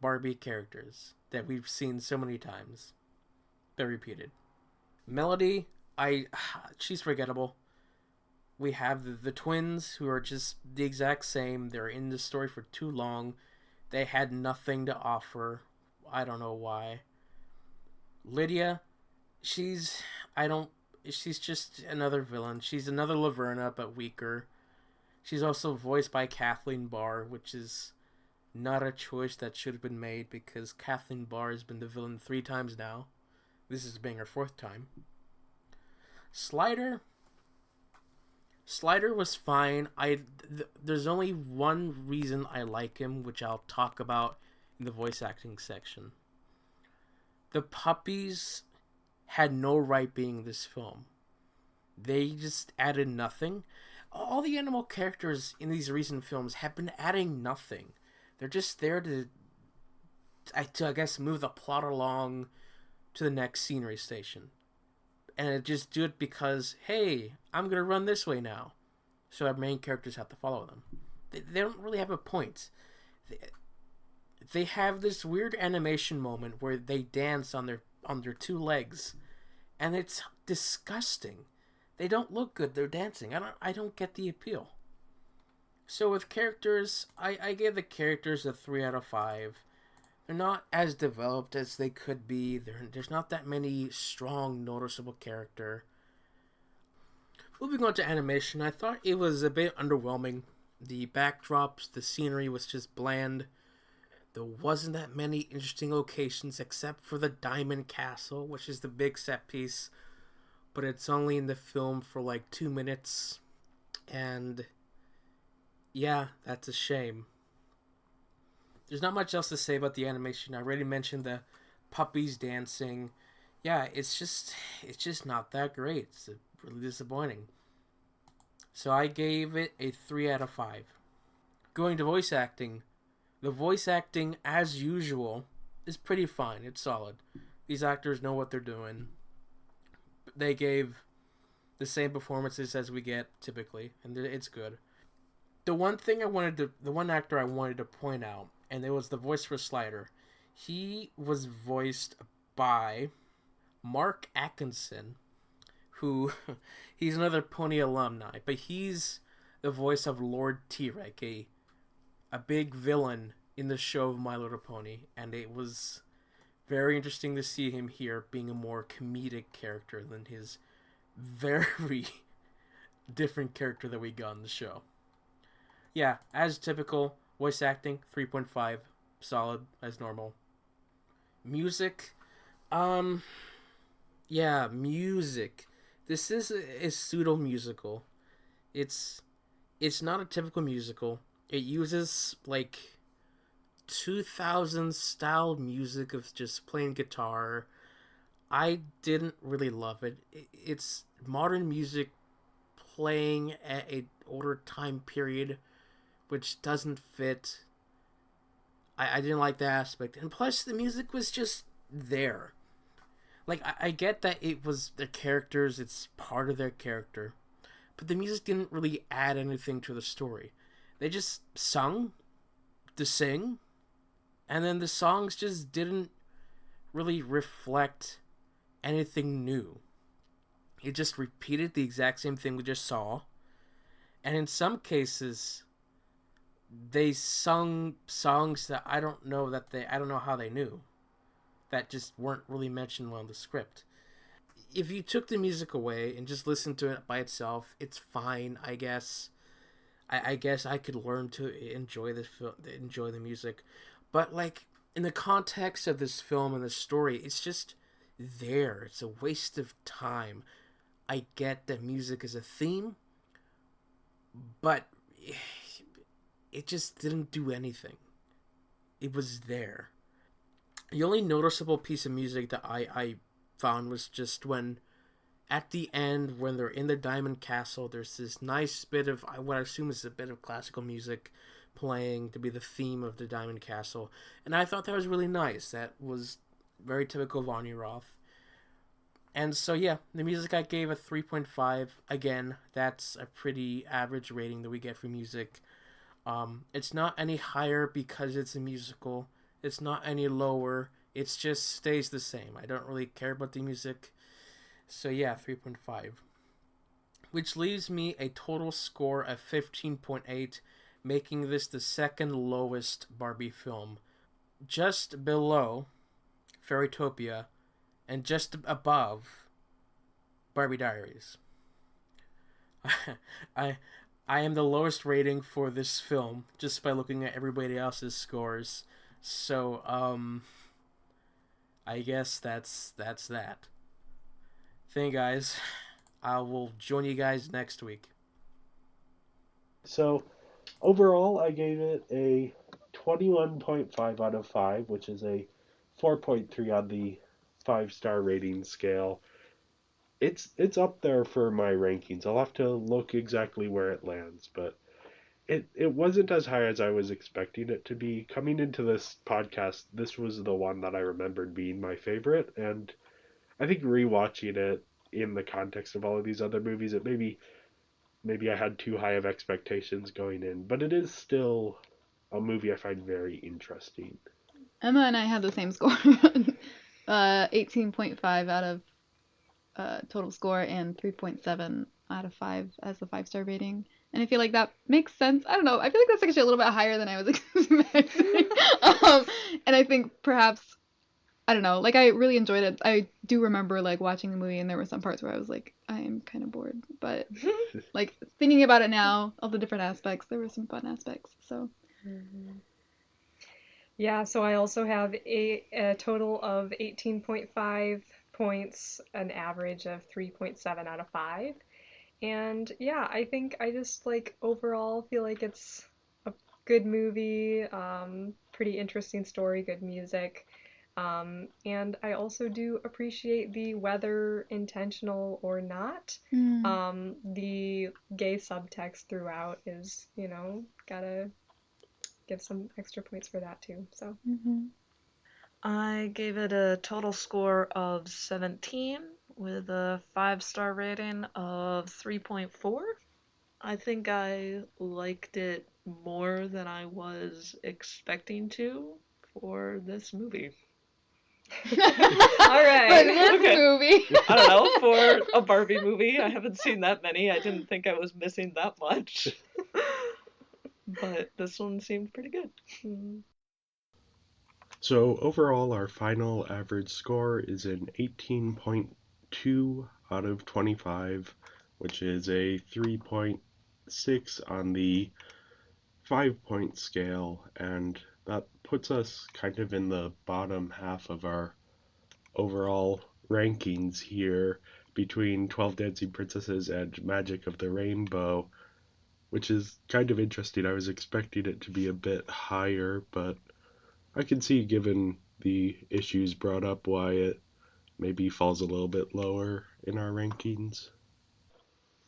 Barbie characters that we've seen so many times. They're repeated. Melody, she's forgettable. We have the twins who are just the exact same. They're in the story for too long. They had nothing to offer. I don't know why. Lydia, she's just another villain. She's another Laverna, but weaker. She's also voiced by Kathleen Barr, which is not a choice that should have been made because Kathleen Barr has been the villain 3 times now. This is being her 4th time. Slider was fine. There's only one reason I like him, which I'll talk about in the voice acting section. The puppies had no right being in this film. They just added nothing. All the animal characters in these recent films have been adding nothing. They're just there to I guess, move the plot along to the next scenery station. And it just do it because, hey, I'm going to run this way now. So our main characters have to follow them. They don't really have a point. They have this weird animation moment where they dance on their 2 legs. And it's disgusting. They don't look good. They're dancing. I don't get the appeal. So with characters, I gave the characters a 3 out of 5. They're not as developed as they could be. There's not that many strong, noticeable character. Moving on to animation, I thought it was a bit underwhelming. The backdrops, the scenery was just bland. There wasn't that many interesting locations except for the Diamond Castle, which is the big set piece. But it's only in the film for like 2 minutes. And yeah, that's a shame. There's not much else to say about the animation. I already mentioned the puppies dancing. Yeah, it's just not that great. It's really disappointing. So I gave it a 3 out of 5. Going to voice acting. The voice acting, as usual, is pretty fine. It's solid. These actors know what they're doing. They gave the same performances as we get typically, and it's good. The one actor I wanted to point out, and it was the voice for Slider. He was voiced by Mark Atkinson, who he's another Pony alumni, but he's the voice of Lord T-Rex, a big villain in the show of My Little Pony, and it was very interesting to see him here being a more comedic character than his very different character that we got in the show. Yeah, as typical, voice acting, 3.5, solid, as normal. Music, music. This is a pseudo-musical. It's not a typical musical. It uses, 2000s style music of just playing guitar. I didn't really love it. It's modern music playing at an older time period, which doesn't fit. I didn't like that aspect. And plus, the music was just there. I get that it was their characters, it's part of their character. But the music didn't really add anything to the story. They just sung to sing. And then the songs just didn't really reflect anything new. It just repeated the exact same thing we just saw. And in some cases, they sung songs that I don't know how they knew. That just weren't really mentioned well in the script. If you took the music away and just listened to it by itself, it's fine, I guess. I guess I could learn to enjoy enjoy the music, but like in the context of this film and the story, it's just there. It's a waste of time. I get that music is a theme, but it just didn't do anything. It was there. The only noticeable piece of music that I found was just when at the end, when they're in the Diamond Castle, there's this nice bit of what I assume is a bit of classical music playing to be the theme of the Diamond Castle. And I thought that was really nice. That was very typical Lonnie Roth. And so, yeah, the music I gave a 3.5. Again, that's a pretty average rating that we get for music. It's not any higher because it's a musical. It's not any lower. It just stays the same. I don't really care about the music. So yeah, 3.5. Which leaves me a total score of 15.8, making this the second lowest Barbie film. Just below Fairytopia and just above Barbie Diaries. I am the lowest rating for this film just by looking at everybody else's scores. So I guess that's that. Thank you guys. I will join you guys next week. So, overall, I gave it a 21.5 out of 5, which is a 4.3 on the 5-star rating scale. It's up there for my rankings. I'll have to look exactly where it lands, but it wasn't as high as I was expecting it to be. Coming into this podcast, this was the one that I remembered being my favorite, and I think rewatching it in the context of all of these other movies, it maybe I had too high of expectations going in, but it is still a movie I find very interesting. Emma and I had the same score. 18.5 out of total score and 3.7 out of 5 as the 5-star rating. And I feel like that makes sense. I don't know. I feel like that's actually a little bit higher than I was expecting. And I think perhaps, I don't know, like I really enjoyed it. I do remember like watching the movie and there were some parts where I was like, I am kind of bored. But like thinking about it now, all the different aspects, there were some fun aspects. So. Yeah, so I also have a total of 18.5 points, an average of 3.7 out of 5. And yeah, I think I just like overall feel like it's a good movie, pretty interesting story, good music. And I also do appreciate the whether intentional or not. The gay subtext throughout is, gotta give some extra points for that too. So I gave it a total score of 17 with a 5-star rating of 3.4. I think I liked it more than I was expecting to for this movie. All right. For this movie. I don't know, for a Barbie movie. I haven't seen that many. I didn't think I was missing that much. But this one seemed pretty good. So overall, our final average score is an 18.2 out of 25, which is a 3.6 on the 5-point scale, and that puts us kind of in the bottom half of our overall rankings here between 12 Dancing Princesses and Magic of the Rainbow, which is kind of interesting. I was expecting it to be a bit higher, but I can see, given the issues brought up, why it maybe falls a little bit lower in our rankings.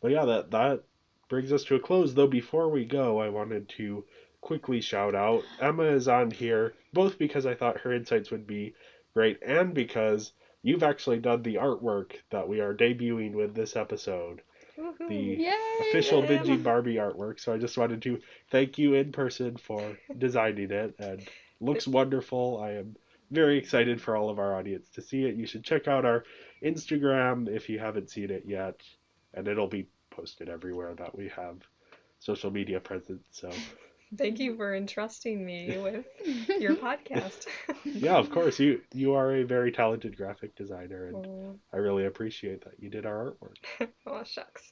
But yeah, that brings us to a close. Though before we go, I wanted to quickly shout out Emma is on here, both because I thought her insights would be great and because you've actually done the artwork that we are debuting with this episode. The Yay! official Binging Barbie artwork. So I just wanted to thank you in person for designing it, and looks wonderful. I am very excited for all of our audience to see it. You should check out our Instagram if you haven't seen it yet, and it'll be posted everywhere that we have social media presence. So Thank you for entrusting me with your podcast. yeah, of course, you are a very talented graphic designer, and Oh, I really appreciate that you did our artwork. oh, shucks.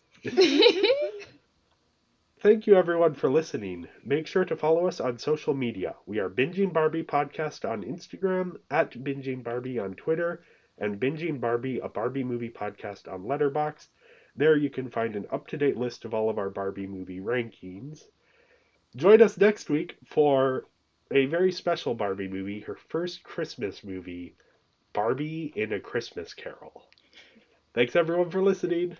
Thank you everyone for listening. Make sure to follow us on social media. We are Binging Barbie Podcast on Instagram, at Binging Barbie on Twitter, and Binging Barbie, a Barbie movie podcast on Letterboxd. There you can find an up-to-date list of all of our Barbie movie rankings. Join us next week for a very special Barbie movie, her first Christmas movie, Barbie in A Christmas Carol. Thanks everyone for listening.